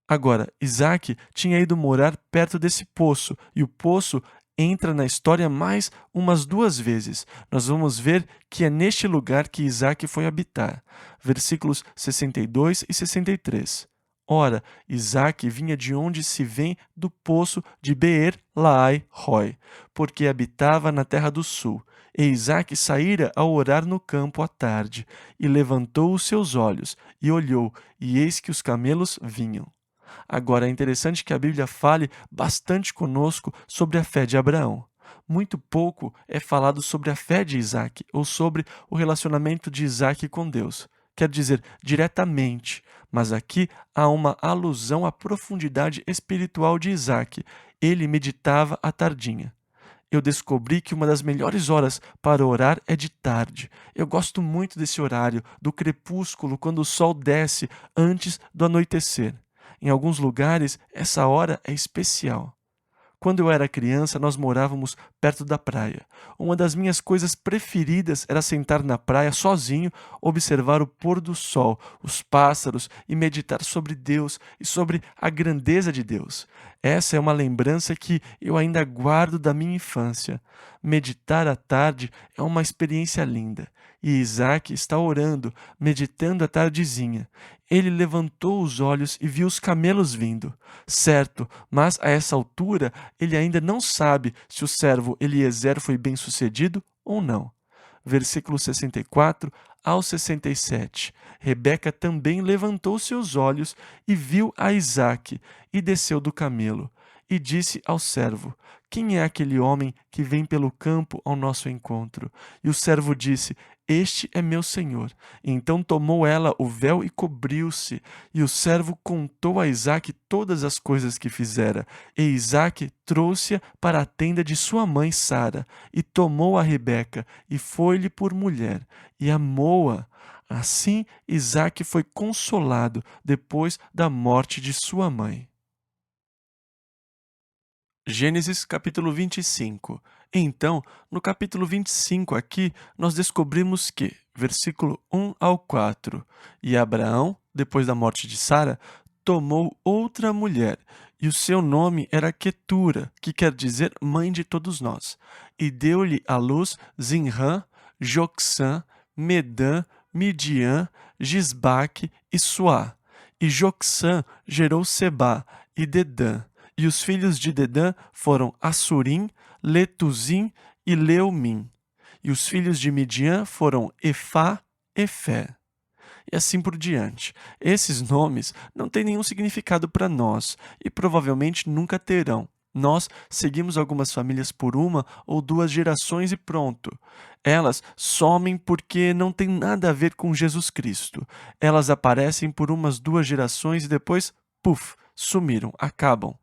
Agora, Isaque tinha ido morar perto desse poço, e o poço entra na história mais umas 2 vezes. Nós vamos ver que é neste lugar que Isaque foi habitar. Versículos 62 e 63. Ora, Isaque vinha de onde se vem, do poço de Beer-Laai-Roi, porque habitava na terra do sul. E Isaque saíra a orar no campo à tarde, e levantou os seus olhos, e olhou, e eis que os camelos vinham. Agora, é interessante que a Bíblia fale bastante conosco sobre a fé de Abraão. Muito pouco é falado sobre a fé de Isaque, ou sobre o relacionamento de Isaque com Deus. Quer dizer, diretamente, mas aqui há uma alusão à profundidade espiritual de Isaque. Ele meditava à tardinha. Eu descobri que uma das melhores horas para orar é de tarde. Eu gosto muito desse horário, do crepúsculo, quando o sol desce antes do anoitecer. Em alguns lugares, essa hora é especial. Quando eu era criança, nós morávamos perto da praia. Uma das minhas coisas preferidas era sentar na praia sozinho, observar o pôr do sol, os pássaros e meditar sobre Deus e sobre a grandeza de Deus. Essa é uma lembrança que eu ainda guardo da minha infância. Meditar à tarde é uma experiência linda. E Isaque está orando, meditando à tardezinha. Ele levantou os olhos e viu os camelos vindo. Certo, mas a essa altura ele ainda não sabe se o servo Eliezer foi bem-sucedido ou não. Versículo 64 ao 67. Rebeca também levantou seus olhos e viu a Isaque, e desceu do camelo. E disse ao servo: quem é aquele homem que vem pelo campo ao nosso encontro? E o servo disse: este é meu senhor. Então tomou ela o véu e cobriu-se. E o servo contou a Isaque todas as coisas que fizera. E Isaque trouxe-a para a tenda de sua mãe Sara, e tomou a Rebeca, e foi-lhe por mulher, e amou-a. Assim, Isaque foi consolado depois da morte de sua mãe. Gênesis capítulo 25. Então, no capítulo 25 aqui, nós descobrimos que, versículo 1 ao 4, e Abraão, depois da morte de Sara, tomou outra mulher, e o seu nome era Quetura, que quer dizer mãe de todos nós, e deu-lhe à luz Zinrã, Jocsã, Medã, Midian, Gisbaque e Suá. E Jocsã gerou Sebá e Dedã. E os filhos de Dedã foram Assurim, Letuzim e Leumim. E os filhos de Midian foram Efá, Efé. E assim por diante. Esses nomes não têm nenhum significado para nós e provavelmente nunca terão. Nós seguimos algumas famílias por 1 ou 2 gerações e pronto. Elas somem porque não tem nada a ver com Jesus Cristo. Elas aparecem por 1, 2 gerações e depois, puf, sumiram, acabam.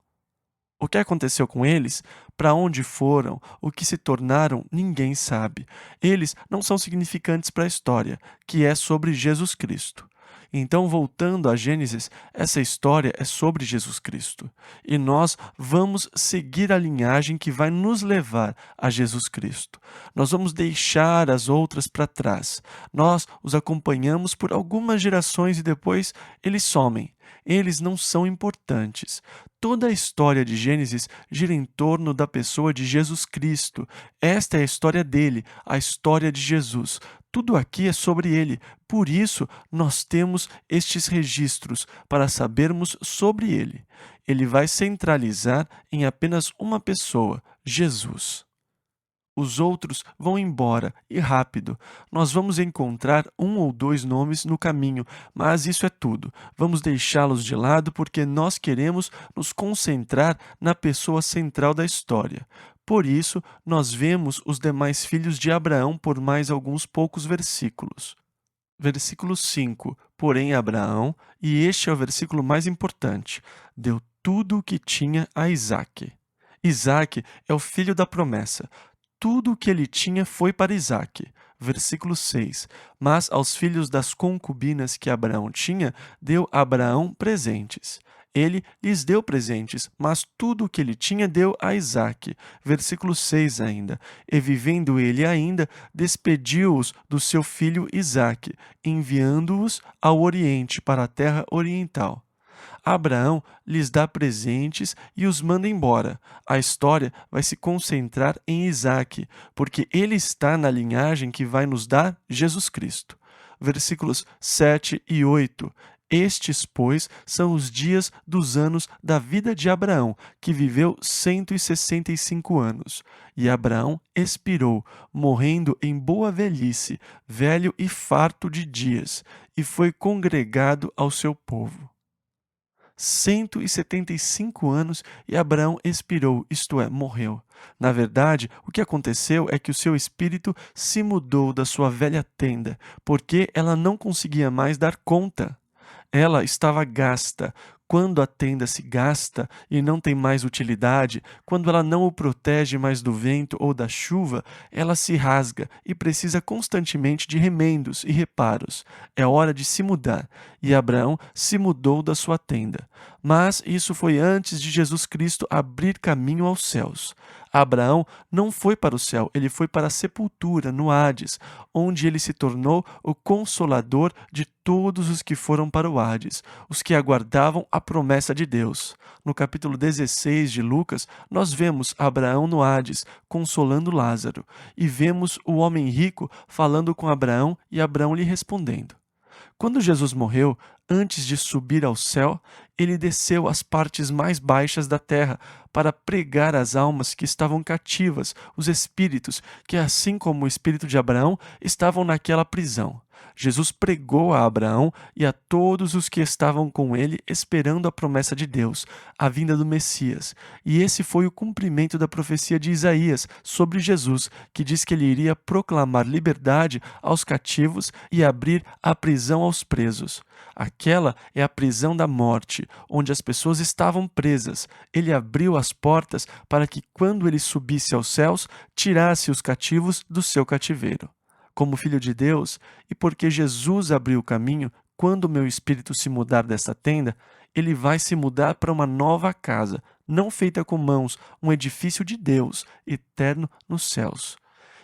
O que aconteceu com eles, para onde foram, o que se tornaram, ninguém sabe. Eles não são significantes para a história, que é sobre Jesus Cristo. Então, voltando a Gênesis, essa história é sobre Jesus Cristo. E nós vamos seguir a linhagem que vai nos levar a Jesus Cristo. Nós vamos deixar as outras para trás. Nós os acompanhamos por algumas gerações e depois eles somem. Eles não são importantes. Toda a história de Gênesis gira em torno da pessoa de Jesus Cristo. Esta é a história dele, a história de Jesus. Tudo aqui é sobre ele. Por isso, nós temos estes registros para sabermos sobre ele. Ele vai centralizar em apenas uma pessoa, Jesus. Os outros vão embora, e rápido. Nós vamos encontrar um ou dois nomes no caminho, mas isso é tudo. Vamos deixá-los de lado porque nós queremos nos concentrar na pessoa central da história. Por isso, nós vemos os demais filhos de Abraão por mais alguns poucos versículos. Versículo 5. Porém, Abraão, e este é o versículo mais importante, deu tudo o que tinha a Isaque. Isaque é o filho da promessa. Tudo o que ele tinha foi para Isaque. Versículo 6. Mas aos filhos das concubinas que Abraão tinha, deu Abraão presentes. Ele lhes deu presentes, mas tudo o que ele tinha deu a Isaque. Versículo 6 ainda. E vivendo ele ainda, despediu-os do seu filho Isaque, enviando-os ao Oriente, para a terra oriental. Abraão lhes dá presentes e os manda embora. A história vai se concentrar em Isaque, porque ele está na linhagem que vai nos dar Jesus Cristo. Versículos 7 e 8. Estes, pois, são os dias dos anos da vida de Abraão, que viveu 165 anos. E Abraão expirou, morrendo em boa velhice, velho e farto de dias, e foi congregado ao seu povo. 175 anos e Abraão expirou, isto é, morreu. Na verdade, o que aconteceu é que o seu espírito se mudou da sua velha tenda, porque ela não conseguia mais dar conta. Ela estava gasta. Quando a tenda se gasta e não tem mais utilidade, quando ela não o protege mais do vento ou da chuva, ela se rasga e precisa constantemente de remendos e reparos. É hora de se mudar. E Abraão se mudou da sua tenda. Mas isso foi antes de Jesus Cristo abrir caminho aos céus. Abraão não foi para o céu, ele foi para a sepultura, no Hades, onde ele se tornou o consolador de todos os que foram para o Hades, os que aguardavam a promessa de Deus. No capítulo 16 de Lucas, nós vemos Abraão no Hades, consolando Lázaro, e vemos o homem rico falando com Abraão e Abraão lhe respondendo. Quando Jesus morreu, antes de subir ao céu, ele desceu às partes mais baixas da terra para pregar às almas que estavam cativas, os espíritos que, assim como o espírito de Abraão, estavam naquela prisão. Jesus pregou a Abraão e a todos os que estavam com ele esperando a promessa de Deus, a vinda do Messias. E esse foi o cumprimento da profecia de Isaías sobre Jesus, que diz que ele iria proclamar liberdade aos cativos e abrir a prisão aos presos. Aquela é a prisão da morte, onde as pessoas estavam presas. Ele abriu as portas para que, quando ele subisse aos céus, tirasse os cativos do seu cativeiro. Como filho de Deus, e porque Jesus abriu o caminho, quando o meu espírito se mudar desta tenda, ele vai se mudar para uma nova casa, não feita com mãos, um edifício de Deus, eterno nos céus.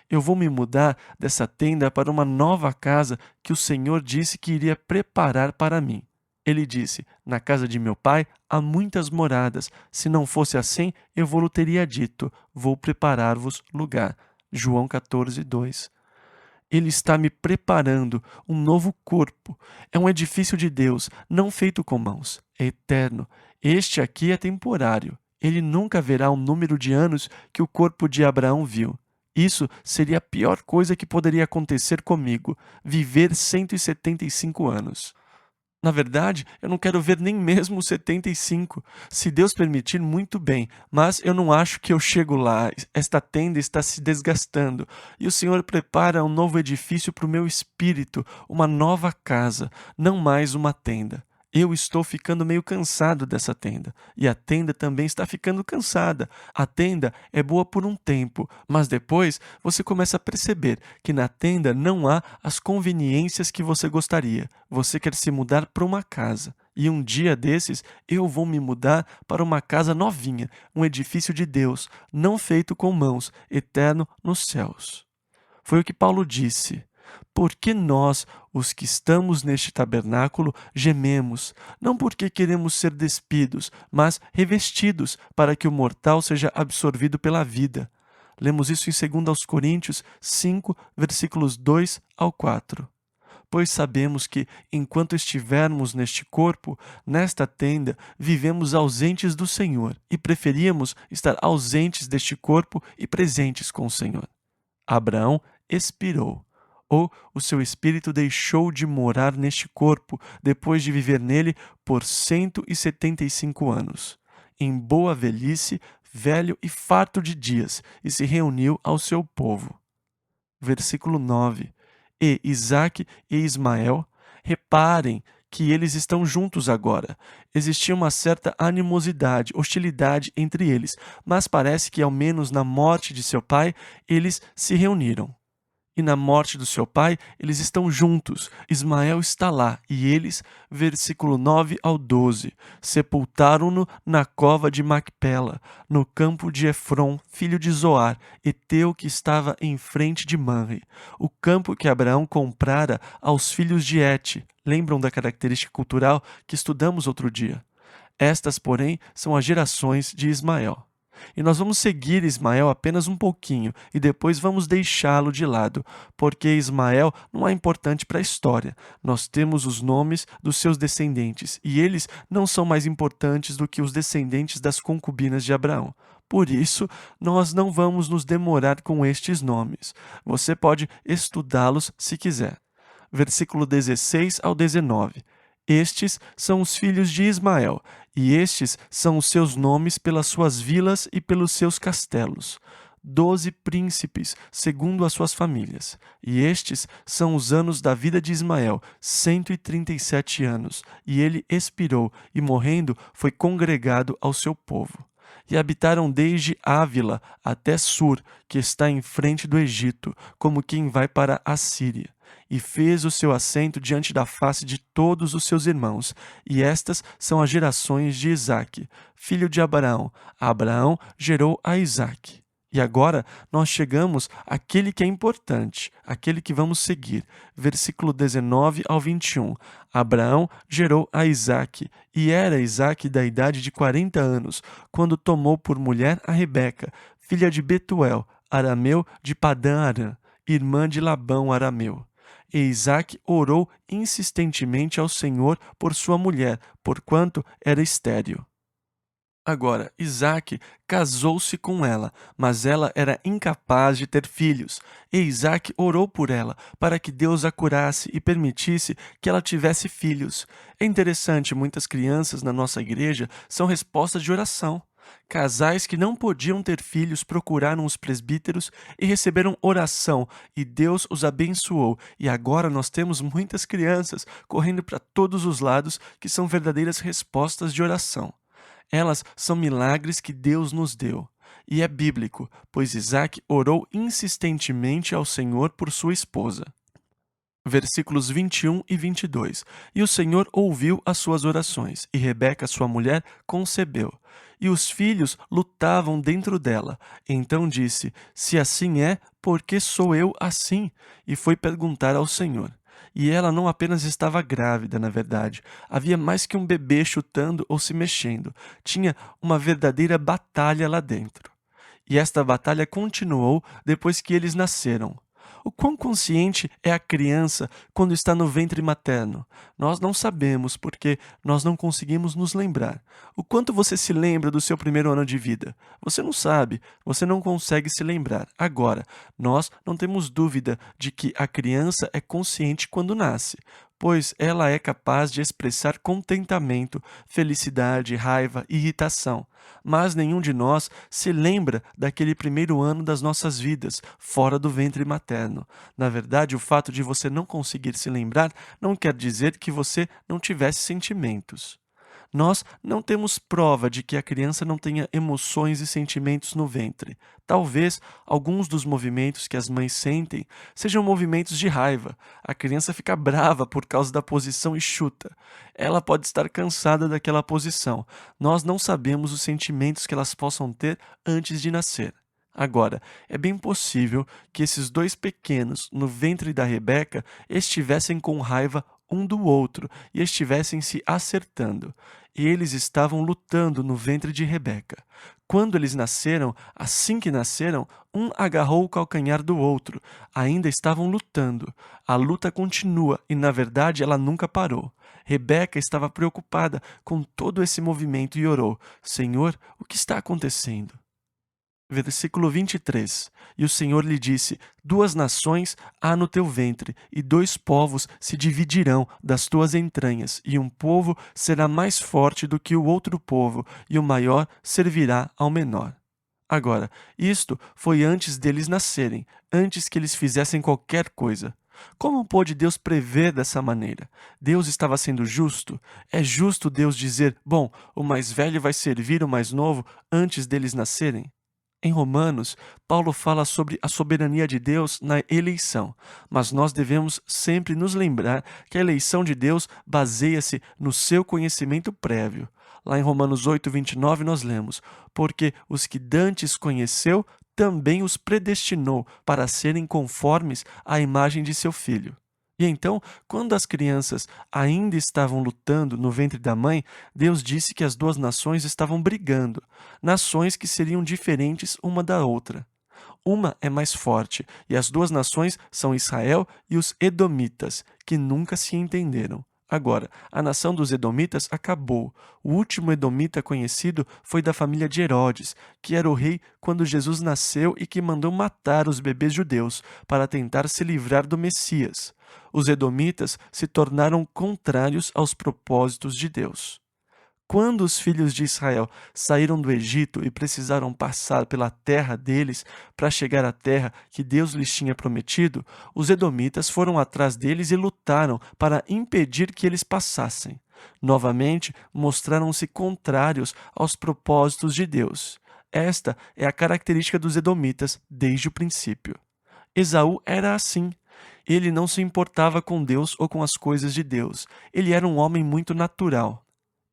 Eu vou me mudar dessa tenda para uma nova casa que o Senhor disse que iria preparar para mim. Ele disse, na casa de meu pai há muitas moradas. Se não fosse assim, eu vou-lhe teria dito, vou preparar-vos lugar. João 14, 2. Ele está me preparando um novo corpo. É um edifício de Deus, não feito com mãos. É eterno. Este aqui é temporário. Ele nunca verá o número de anos que o corpo de Abraão viu. Isso seria a pior coisa que poderia acontecer comigo, viver 175 anos. Na verdade, eu não quero ver nem mesmo os 75. Se Deus permitir, muito bem, mas eu não acho que eu chego lá. Esta tenda está se desgastando e o Senhor prepara um novo edifício para o meu espírito, uma nova casa, não mais uma tenda. Eu estou ficando meio cansado dessa tenda, e a tenda também está ficando cansada. A tenda é boa por um tempo, mas depois você começa a perceber que na tenda não há as conveniências que você gostaria. Você quer se mudar para uma casa. E um dia desses eu vou me mudar para uma casa novinha, um edifício de Deus, não feito com mãos, eterno nos céus. Foi o que Paulo disse. Porque nós, os que estamos neste tabernáculo, gememos, não porque queremos ser despidos, mas revestidos, para que o mortal seja absorvido pela vida. Lemos isso em 2 aos Coríntios 5, versículos 2 ao 4. Pois sabemos que, enquanto estivermos neste corpo, nesta tenda, vivemos ausentes do Senhor e preferíamos estar ausentes deste corpo e presentes com o Senhor. Abraão expirou, ou o seu espírito deixou de morar neste corpo depois de viver nele por 175 anos. Em boa velhice, velho e farto de dias, e se reuniu ao seu povo. Versículo 9. E Isaque e Ismael, reparem que eles estão juntos agora. Existia uma certa animosidade, hostilidade entre eles, mas parece que, ao menos na morte de seu pai, eles se reuniram. E na morte do seu pai, eles estão juntos. Ismael está lá, e eles, versículo 9 ao 12, sepultaram-no na cova de Macpela, no campo de Efron, filho de Zoar, heteu que estava em frente de Manre, o campo que Abraão comprara aos filhos de Et. Lembram da característica cultural que estudamos outro dia? Estas, porém, são as gerações de Ismael. E nós vamos seguir Ismael apenas um pouquinho e depois vamos deixá-lo de lado, porque Ismael não é importante para a história. Nós temos os nomes dos seus descendentes e eles não são mais importantes do que os descendentes das concubinas de Abraão. Por isso, nós não vamos nos demorar com estes nomes. Você pode estudá-los se quiser. Versículo 16 ao 19. Estes são os filhos de Ismael, e estes são os seus nomes pelas suas vilas e pelos seus castelos. 12 príncipes, segundo as suas famílias. E estes são os anos da vida de Ismael, 137 anos. E ele expirou, e morrendo foi congregado ao seu povo. E habitaram desde Ávila até Sur, que está em frente do Egito, como quem vai para a Síria. E fez o seu assento diante da face de todos os seus irmãos. E estas são as gerações de Isaque, filho de Abraão. Abraão gerou a Isaque. E agora nós chegamos àquele que é importante, aquele que vamos seguir. Versículo 19 ao 21. Abraão gerou a Isaque, e era Isaque da idade de 40 anos, quando tomou por mulher a Rebeca, filha de Betuel, arameu de Padã-Arã, irmã de Labão arameu. E Isaque orou insistentemente ao Senhor por sua mulher, porquanto era estéril. Agora, Isaque casou-se com ela, mas ela era incapaz de ter filhos. E Isaque orou por ela, para que Deus a curasse e permitisse que ela tivesse filhos. É interessante, muitas crianças na nossa igreja são respostas de oração. Casais que não podiam ter filhos procuraram os presbíteros e receberam oração, e Deus os abençoou. E agora nós temos muitas crianças correndo para todos os lados que são verdadeiras respostas de oração. Elas são milagres que Deus nos deu. E é bíblico, pois Isaque orou insistentemente ao Senhor por sua esposa. Versículos 21 e 22. E o Senhor ouviu as suas orações, e Rebeca, sua mulher, concebeu. E os filhos lutavam dentro dela. Então disse: Se assim é, por que sou eu assim? E foi perguntar ao Senhor. E ela não apenas estava grávida, na verdade. Havia mais que um bebê chutando ou se mexendo. Tinha uma verdadeira batalha lá dentro. E esta batalha continuou depois que eles nasceram. O quão consciente é a criança quando está no ventre materno? Nós não sabemos, porque nós não conseguimos nos lembrar. O quanto você se lembra do seu primeiro ano de vida? Você não sabe, você não consegue se lembrar. Agora, nós não temos dúvida de que a criança é consciente quando nasce, pois ela é capaz de expressar contentamento, felicidade, raiva, irritação. Mas nenhum de nós se lembra daquele primeiro ano das nossas vidas, fora do ventre materno. Na verdade, o fato de você não conseguir se lembrar não quer dizer que você não tivesse sentimentos. Nós não temos prova de que a criança não tenha emoções e sentimentos no ventre. Talvez alguns dos movimentos que as mães sentem sejam movimentos de raiva. A criança fica brava por causa da posição e chuta. Ela pode estar cansada daquela posição. Nós não sabemos os sentimentos que elas possam ter antes de nascer. Agora, é bem possível que esses dois pequenos no ventre da Rebeca estivessem com raiva um do outro e estivessem se acertando. E eles estavam lutando no ventre de Rebeca. Quando eles nasceram, assim que nasceram, um agarrou o calcanhar do outro. Ainda estavam lutando. A luta continua e, na verdade, ela nunca parou. Rebeca estava preocupada com todo esse movimento e orou: Senhor, o que está acontecendo? Versículo 23. E o Senhor lhe disse: Duas nações há no teu ventre, e dois povos se dividirão das tuas entranhas, e um povo será mais forte do que o outro povo, e o maior servirá ao menor. Agora, isto foi antes deles nascerem, antes que eles fizessem qualquer coisa. Como pôde Deus prever dessa maneira? Deus estava sendo justo? É justo Deus dizer: bom, o mais velho vai servir o mais novo antes deles nascerem? Em Romanos, Paulo fala sobre a soberania de Deus na eleição, mas nós devemos sempre nos lembrar que a eleição de Deus baseia-se no seu conhecimento prévio. Lá em Romanos 8:29 nós lemos: Porque os que dantes conheceu, também os predestinou para serem conformes à imagem de seu Filho. E então, quando as crianças ainda estavam lutando no ventre da mãe, Deus disse que as duas nações estavam brigando, nações que seriam diferentes uma da outra. Uma é mais forte, e as duas nações são Israel e os Edomitas, que nunca se entenderam. Agora, a nação dos Edomitas acabou. O último Edomita conhecido foi da família de Herodes, que era o rei quando Jesus nasceu e que mandou matar os bebês judeus para tentar se livrar do Messias. Os Edomitas se tornaram contrários aos propósitos de Deus. Quando os filhos de Israel saíram do Egito e precisaram passar pela terra deles para chegar à terra que Deus lhes tinha prometido, os edomitas foram atrás deles e lutaram para impedir que eles passassem. Novamente, mostraram-se contrários aos propósitos de Deus. Esta é a característica dos edomitas desde o princípio. Esaú era assim. Ele não se importava com Deus ou com as coisas de Deus. Ele era um homem muito natural.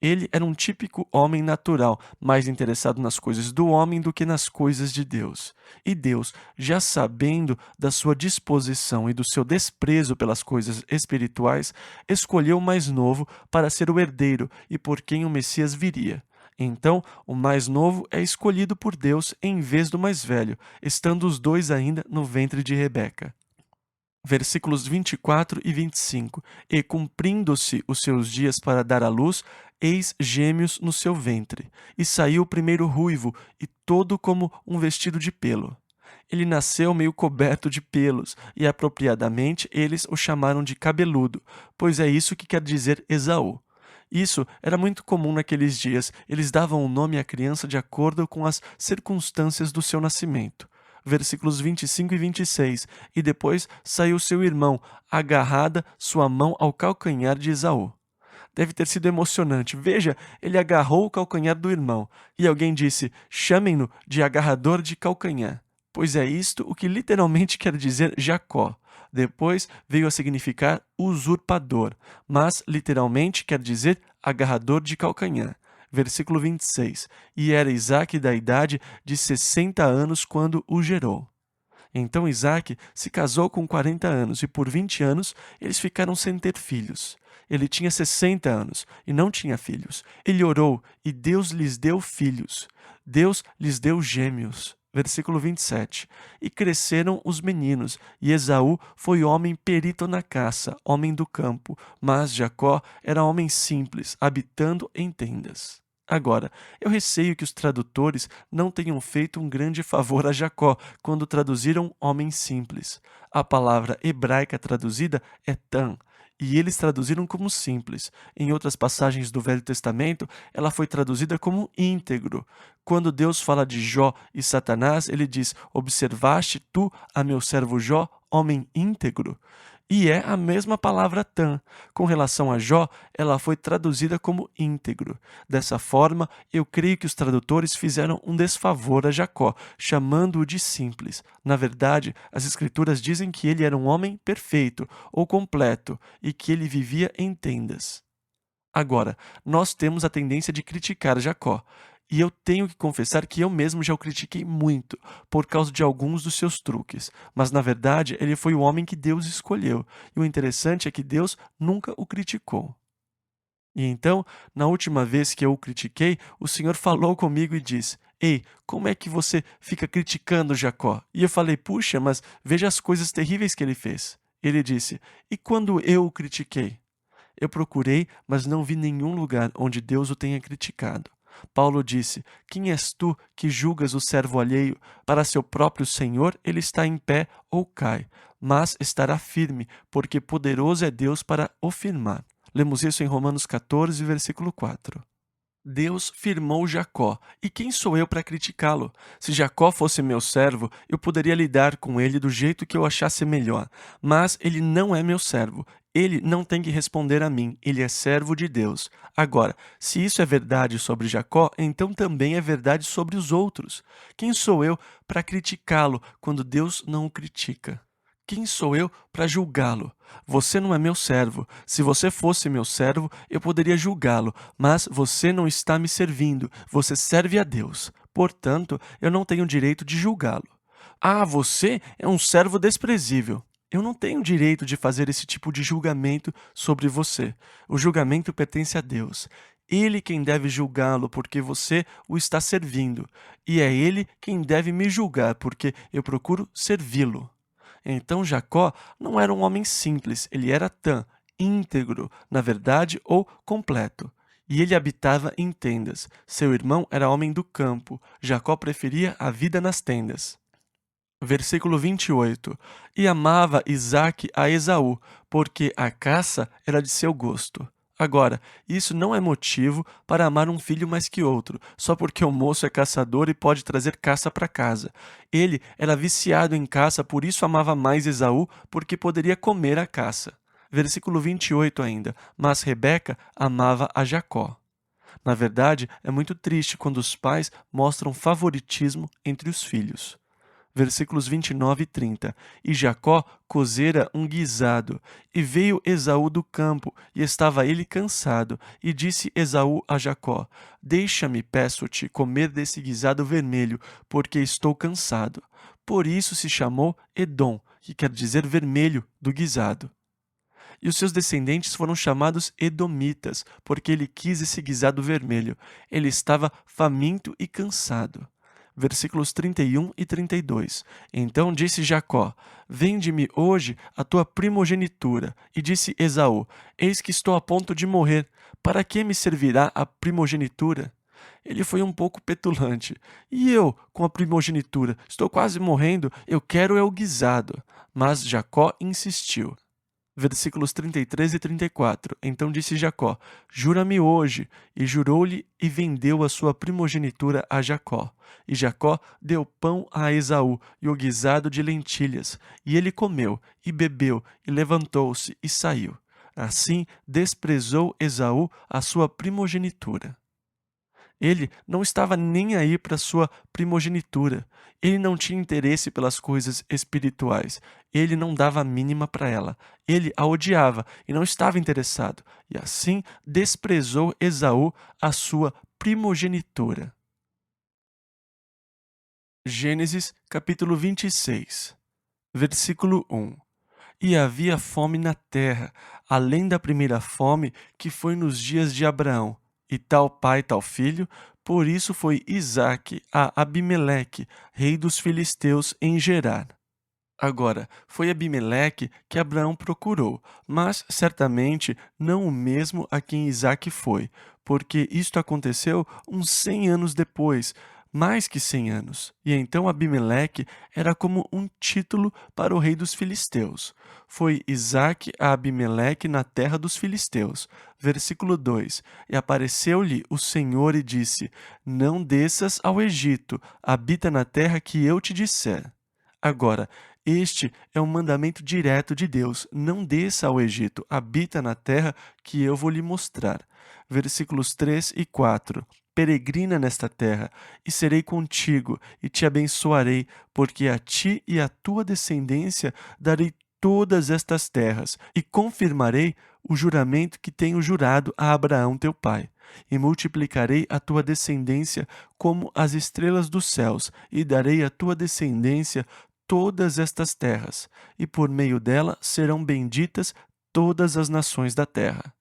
Ele era um típico homem natural, mais interessado nas coisas do homem do que nas coisas de Deus. E Deus, já sabendo da sua disposição e do seu desprezo pelas coisas espirituais, escolheu o mais novo para ser o herdeiro e por quem o Messias viria. Então, o mais novo é escolhido por Deus em vez do mais velho, estando os dois ainda no ventre de Rebeca. Versículos 24 e 25. E cumprindo-se os seus dias para dar à luz, eis gêmeos no seu ventre. E saiu o primeiro ruivo, e todo como um vestido de pelo. Ele nasceu meio coberto de pelos, e apropriadamente eles o chamaram de cabeludo, pois é isso que quer dizer Esaú. Isso era muito comum naqueles dias, eles davam o nome à criança de acordo com as circunstâncias do seu nascimento. Versículos 25 e 26. E depois saiu seu irmão, agarrada sua mão ao calcanhar de Esaú. Deve ter sido emocionante. Veja, ele agarrou o calcanhar do irmão. E alguém disse: chamem-no de agarrador de calcanhar. Pois é isto o que literalmente quer dizer Jacó. Depois veio a significar usurpador, mas literalmente quer dizer agarrador de calcanhar. Versículo 26. E era Isaque da idade de 60 anos quando o gerou. Então Isaque se casou com 40 anos e por 20 anos eles ficaram sem ter filhos. Ele tinha 60 anos e não tinha filhos. Ele orou e Deus lhes deu filhos. Deus lhes deu gêmeos. Versículo 27. E cresceram os meninos, e Esaú foi homem perito na caça, homem do campo, mas Jacó era homem simples, habitando em tendas. Agora, eu receio que os tradutores não tenham feito um grande favor a Jacó quando traduziram homem simples. A palavra hebraica traduzida é tam, e eles traduziram como simples. Em outras passagens do Velho Testamento, ela foi traduzida como íntegro. Quando Deus fala de Jó e Satanás, ele diz: observaste tu a meu servo Jó, homem íntegro? E é a mesma palavra tam. Com relação a Jó, ela foi traduzida como íntegro. Dessa forma, eu creio que os tradutores fizeram um desfavor a Jacó, chamando-o de simples. Na verdade, as Escrituras dizem que ele era um homem perfeito ou completo e que ele vivia em tendas. Agora, nós temos a tendência de criticar Jacó. E eu tenho que confessar que eu mesmo já o critiquei muito por causa de alguns dos seus truques. Mas na verdade, ele foi o homem que Deus escolheu. E o interessante é que Deus nunca o criticou. E então, na última vez que eu o critiquei, o Senhor falou comigo e disse: Ei, como é que você fica criticando Jacó? E eu falei: Puxa, mas veja as coisas terríveis que ele fez. Ele disse: E quando eu o critiquei? Eu procurei, mas não vi nenhum lugar onde Deus o tenha criticado. Paulo disse: Quem és tu que julgas o servo alheio? Para seu próprio Senhor ele está em pé ou cai, mas estará firme, porque poderoso é Deus para o firmar. Lemos isso em Romanos 14, versículo 4. Deus firmou Jacó, e quem sou eu para criticá-lo? Se Jacó fosse meu servo, eu poderia lidar com ele do jeito que eu achasse melhor, mas ele não é meu servo. Ele não tem que responder a mim, ele é servo de Deus. Agora, se isso é verdade sobre Jacó, então também é verdade sobre os outros. Quem sou eu para criticá-lo quando Deus não o critica? Quem sou eu para julgá-lo? Você não é meu servo. Se você fosse meu servo, eu poderia julgá-lo, mas você não está me servindo. Você serve a Deus. Portanto, eu não tenho direito de julgá-lo. Ah, você é um servo desprezível. Eu não tenho direito de fazer esse tipo de julgamento sobre você. O julgamento pertence a Deus. Ele quem deve julgá-lo, porque você o está servindo. E é ele quem deve me julgar, porque eu procuro servi-lo. Então Jacó não era um homem simples, ele era íntegro, na verdade, ou completo. E ele habitava em tendas. Seu irmão era homem do campo. Jacó preferia a vida nas tendas. Versículo 28. E amava Isaque a Esaú, porque a caça era de seu gosto. Agora, isso não é motivo para amar um filho mais que outro, só porque o moço é caçador e pode trazer caça para casa. Ele era viciado em caça, por isso amava mais Esaú, porque poderia comer a caça. Versículo 28 ainda. Mas Rebeca amava a Jacó. Na verdade, é muito triste quando os pais mostram favoritismo entre os filhos. Versículos 29 e 30. E Jacó cozera um guisado, e veio Esaú do campo, e estava ele cansado. E disse Esaú a Jacó: Deixa-me, peço-te, comer desse guisado vermelho, porque estou cansado. Por isso se chamou Edom, que quer dizer vermelho, do guisado. E os seus descendentes foram chamados Edomitas, porque ele quis esse guisado vermelho. Ele estava faminto e cansado. Versículos 31 e 32. Então disse Jacó: Vende-me hoje a tua primogenitura. E disse Esaú: Eis que estou a ponto de morrer. Para que me servirá a primogenitura? Ele foi um pouco petulante. E eu, com a primogenitura, estou quase morrendo, eu quero é o guisado. Mas Jacó insistiu. Versículos 33 e 34. Então disse Jacó: Jura-me hoje. E jurou-lhe e vendeu a sua primogenitura a Jacó. E Jacó deu pão a Esaú e o guisado de lentilhas. E ele comeu, e bebeu, e levantou-se, e saiu. Assim desprezou Esaú a sua primogenitura. Ele não estava nem aí para sua primogenitura. Ele não tinha interesse pelas coisas espirituais. Ele não dava a mínima para ela. Ele a odiava e não estava interessado. E assim desprezou Esaú a sua primogenitura. Gênesis capítulo 26, versículo 1. E havia fome na terra, além da primeira fome que foi nos dias de Abraão. E tal pai, tal filho, por isso foi Isaque a Abimeleque, rei dos filisteus, em Gerar. Agora, foi Abimeleque que Abraão procurou, mas certamente não o mesmo a quem Isaque foi, porque isto aconteceu uns 100 anos depois, mais que 100 anos. E então Abimeleque era como um título para o rei dos filisteus. Foi Isaque a Abimeleque na terra dos filisteus. Versículo 2. E apareceu-lhe o Senhor e disse: Não desças ao Egito, habita na terra que eu te disser. Agora, este é um mandamento direto de Deus. Não desça ao Egito, habita na terra que eu vou lhe mostrar. Versículos 3 e 4. Peregrina nesta terra, e serei contigo, e te abençoarei, porque a ti e à tua descendência darei todas estas terras, e confirmarei o juramento que tenho jurado a Abraão teu pai. E multiplicarei a tua descendência como as estrelas dos céus, e darei à tua descendência todas estas terras, e por meio dela serão benditas todas as nações da terra.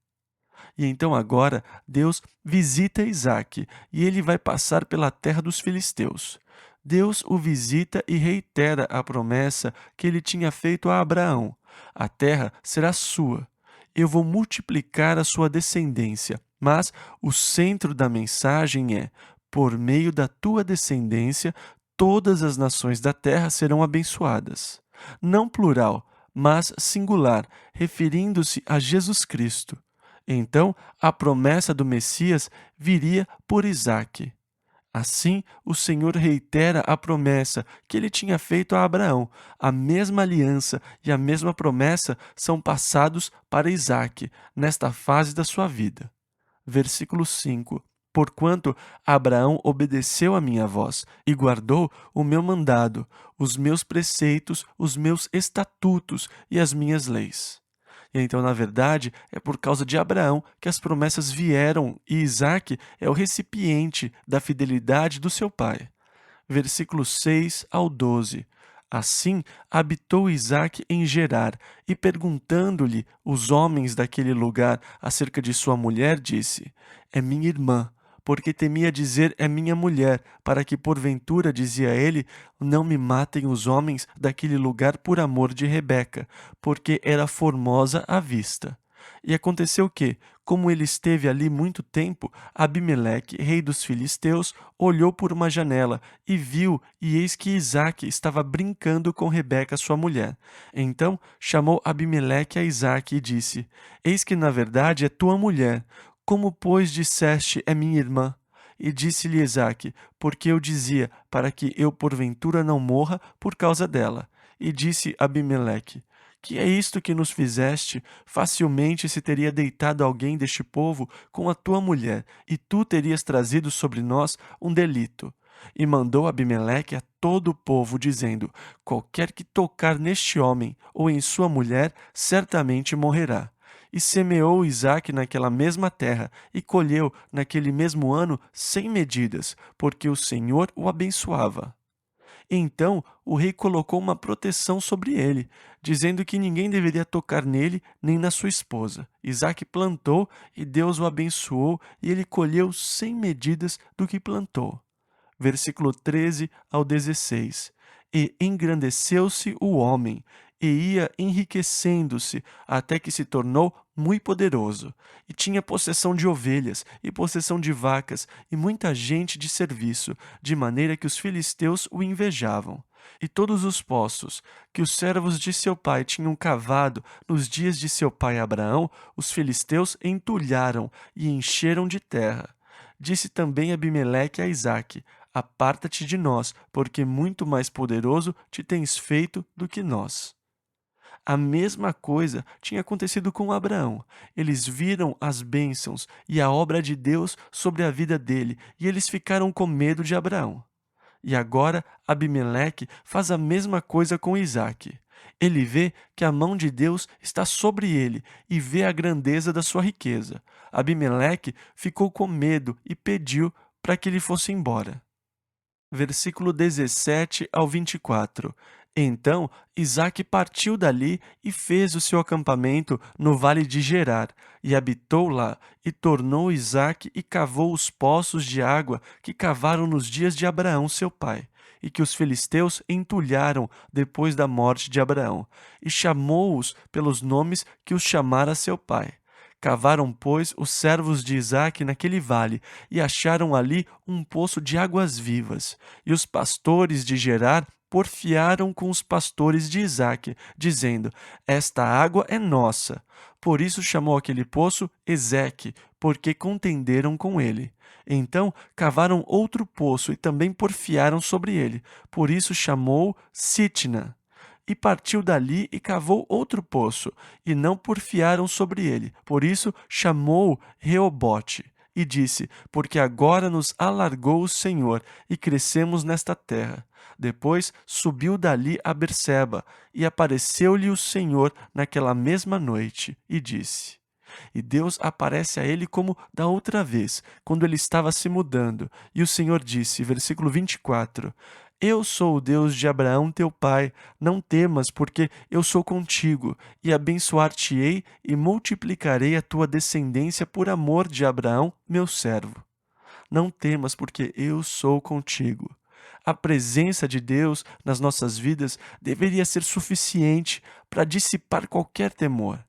E então agora Deus visita Isaque, e ele vai passar pela terra dos filisteus. Deus o visita e reitera a promessa que ele tinha feito a Abraão: a terra será sua. Eu vou multiplicar a sua descendência, mas o centro da mensagem é: por meio da tua descendência, todas as nações da terra serão abençoadas. Não plural, mas singular, referindo-se a Jesus Cristo. Então, a promessa do Messias viria por Isaque. Assim, o Senhor reitera a promessa que ele tinha feito a Abraão. A mesma aliança e a mesma promessa são passados para Isaque, nesta fase da sua vida. Versículo 5. Porquanto Abraão obedeceu a minha voz e guardou o meu mandado, os meus preceitos, os meus estatutos e as minhas leis. E então, na verdade, é por causa de Abraão que as promessas vieram e Isaque é o recipiente da fidelidade do seu pai. Versículos 6 ao 12. Assim habitou Isaque em Gerar, e perguntando-lhe os homens daquele lugar acerca de sua mulher, disse: É minha irmã. Porque temia dizer: é minha mulher, para que porventura, dizia ele, não me matem os homens daquele lugar por amor de Rebeca, porque era formosa à vista. E aconteceu que, como ele esteve ali muito tempo, Abimeleque, rei dos filisteus, olhou por uma janela e viu, e eis que Isaque estava brincando com Rebeca, sua mulher. Então chamou Abimeleque a Isaque e disse: Eis que na verdade é tua mulher. Como, pois, disseste, é minha irmã? E disse-lhe Isaque: porque eu dizia, para que eu porventura não morra por causa dela. E disse Abimeleque: que é isto que nos fizeste? Facilmente se teria deitado alguém deste povo com a tua mulher, e tu terias trazido sobre nós um delito. E mandou Abimeleque a todo o povo, dizendo: qualquer que tocar neste homem ou em sua mulher, certamente morrerá. E semeou Isaque naquela mesma terra, e colheu naquele mesmo ano 100 medidas, porque o Senhor o abençoava. Então o rei colocou uma proteção sobre ele, dizendo que ninguém deveria tocar nele nem na sua esposa. Isaque plantou, e Deus o abençoou, e ele colheu 100 medidas do que plantou. Versículo 13 ao 16. E engrandeceu-se o homem, e ia enriquecendo-se, até que se tornou muito poderoso, e tinha possessão de ovelhas, e possessão de vacas, e muita gente de serviço, de maneira que os filisteus o invejavam. E todos os poços que os servos de seu pai tinham cavado nos dias de seu pai Abraão, os filisteus entulharam e encheram de terra. Disse também Abimeleque a Isaque: aparta-te de nós, porque muito mais poderoso te tens feito do que nós. A mesma coisa tinha acontecido com Abraão. Eles viram as bênçãos e a obra de Deus sobre a vida dele, e eles ficaram com medo de Abraão. E agora Abimeleque faz a mesma coisa com Isaque. Ele vê que a mão de Deus está sobre ele e vê a grandeza da sua riqueza. Abimeleque ficou com medo e pediu para que ele fosse embora. Versículo 17 ao 24. Então Isaque partiu dali e fez o seu acampamento no vale de Gerar, e habitou lá, e tornou Isaque e cavou os poços de água que cavaram nos dias de Abraão seu pai, e que os filisteus entulharam depois da morte de Abraão, e chamou-os pelos nomes que os chamara seu pai. Cavaram, pois, os servos de Isaque naquele vale, e acharam ali um poço de águas vivas. E os pastores de Gerar porfiaram com os pastores de Isaque, dizendo: esta água é nossa. Por isso chamou aquele poço Ezeque, porque contenderam com ele. Então cavaram outro poço e também porfiaram sobre ele. Por isso chamou Sitna. E partiu dali e cavou outro poço, e não porfiaram sobre ele. Por isso chamou Reobote. E disse: porque agora nos alargou o Senhor, e crescemos nesta terra. Depois subiu dali a Berseba, e apareceu-lhe o Senhor naquela mesma noite, e disse: E Deus aparece a ele como da outra vez, quando ele estava se mudando. E o Senhor disse, versículo 24: Eu sou o Deus de Abraão teu pai, não temas, porque eu sou contigo, e abençoar-te-ei e multiplicarei a tua descendência por amor de Abraão, meu servo. Não temas, porque eu sou contigo. A presença de Deus nas nossas vidas deveria ser suficiente para dissipar qualquer temor.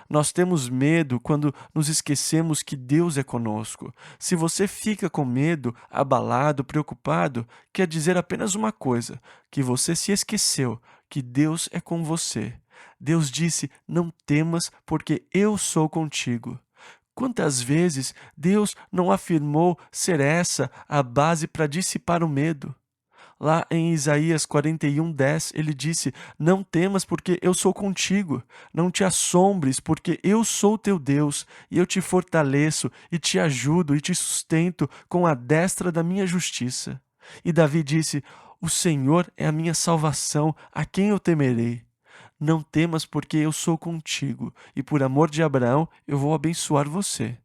Nós temos medo quando nos esquecemos que Deus é conosco. Se você fica com medo, abalado, preocupado, quer dizer apenas uma coisa: que você se esqueceu que Deus é com você. Deus disse: Não temas, porque eu sou contigo. Quantas vezes Deus não afirmou ser essa a base para dissipar o medo? Lá em Isaías 41:10, ele disse: Não temas, porque eu sou contigo. Não te assombres, porque eu sou teu Deus, e eu te fortaleço, e te ajudo, e te sustento com a destra da minha justiça. E Davi disse: O Senhor é a minha salvação, a quem eu temerei? Não temas, porque eu sou contigo, e por amor de Abraão eu vou abençoar você.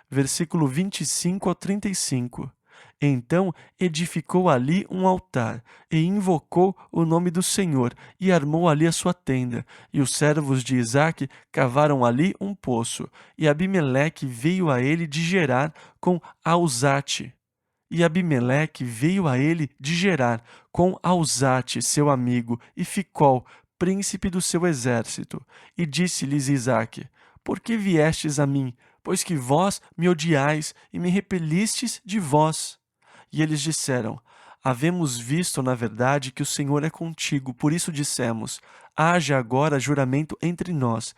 Versículo 25 ao 35. Então edificou ali um altar, e invocou o nome do Senhor, e armou ali a sua tenda. E os servos de Isaque cavaram ali um poço, e Abimeleque veio a ele de Gerar com Auzate. E Abimeleque veio a ele de Gerar com Auzate, seu amigo, e Ficol, príncipe do seu exército. E disse-lhes Isaque: Por que viestes a mim? Pois que vós me odiais e me repelistes de vós. E eles disseram: Havemos visto, na verdade, que o Senhor é contigo, por isso dissemos: Haja agora juramento entre nós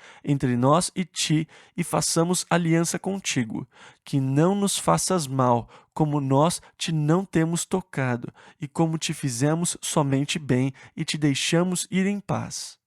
e ti, e façamos aliança contigo, que não nos faças mal, como nós te não temos tocado, e como te fizemos somente bem, e te deixamos ir em paz.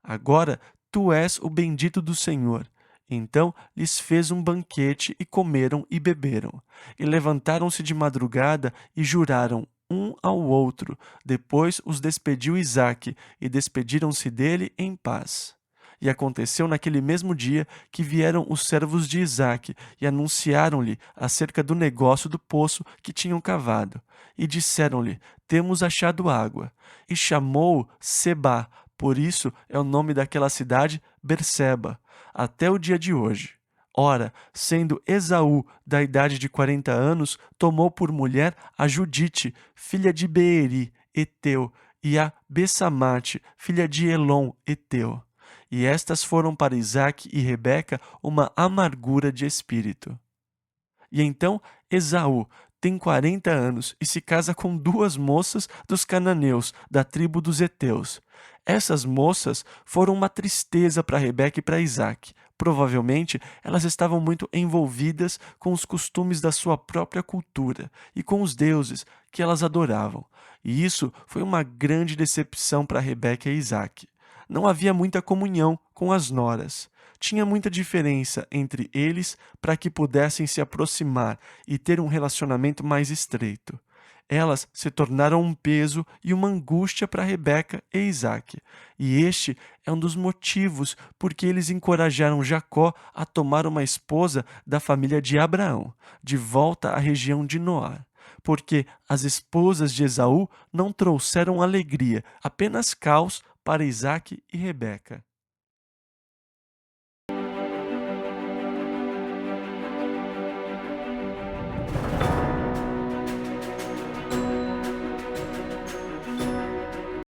Agora tu és o bendito do Senhor. Então lhes fez um banquete, e comeram e beberam. E levantaram-se de madrugada e juraram um ao outro. Depois os despediu Isaque, e despediram-se dele em paz. E aconteceu naquele mesmo dia que vieram os servos de Isaque e anunciaram-lhe acerca do negócio do poço que tinham cavado. E disseram-lhe: Temos achado água. E chamou Sebá, por isso é o nome daquela cidade Berseba, até o dia de hoje. Ora, sendo Esaú da idade de 40 anos, tomou por mulher a Judite, filha de Beeri, Eteu, e a Bessamate, filha de Elon, Eteu. E estas foram para Isaque e Rebeca uma amargura de espírito. E então Esaú tem 40 anos e se casa com duas moças dos cananeus, da tribo dos heteus. Essas moças foram uma tristeza para Rebeca e para Isaque. Provavelmente, elas estavam muito envolvidas com os costumes da sua própria cultura e com os deuses que elas adoravam. E isso foi uma grande decepção para Rebeca e Isaque. Não havia muita comunhão com as noras. Tinha muita diferença entre eles para que pudessem se aproximar e ter um relacionamento mais estreito. Elas se tornaram um peso e uma angústia para Rebeca e Isaque. E este é um dos motivos por que eles encorajaram Jacó a tomar uma esposa da família de Abraão, de volta à região de Noar. Porque as esposas de Esaú não trouxeram alegria, apenas caos para Isaque e Rebeca.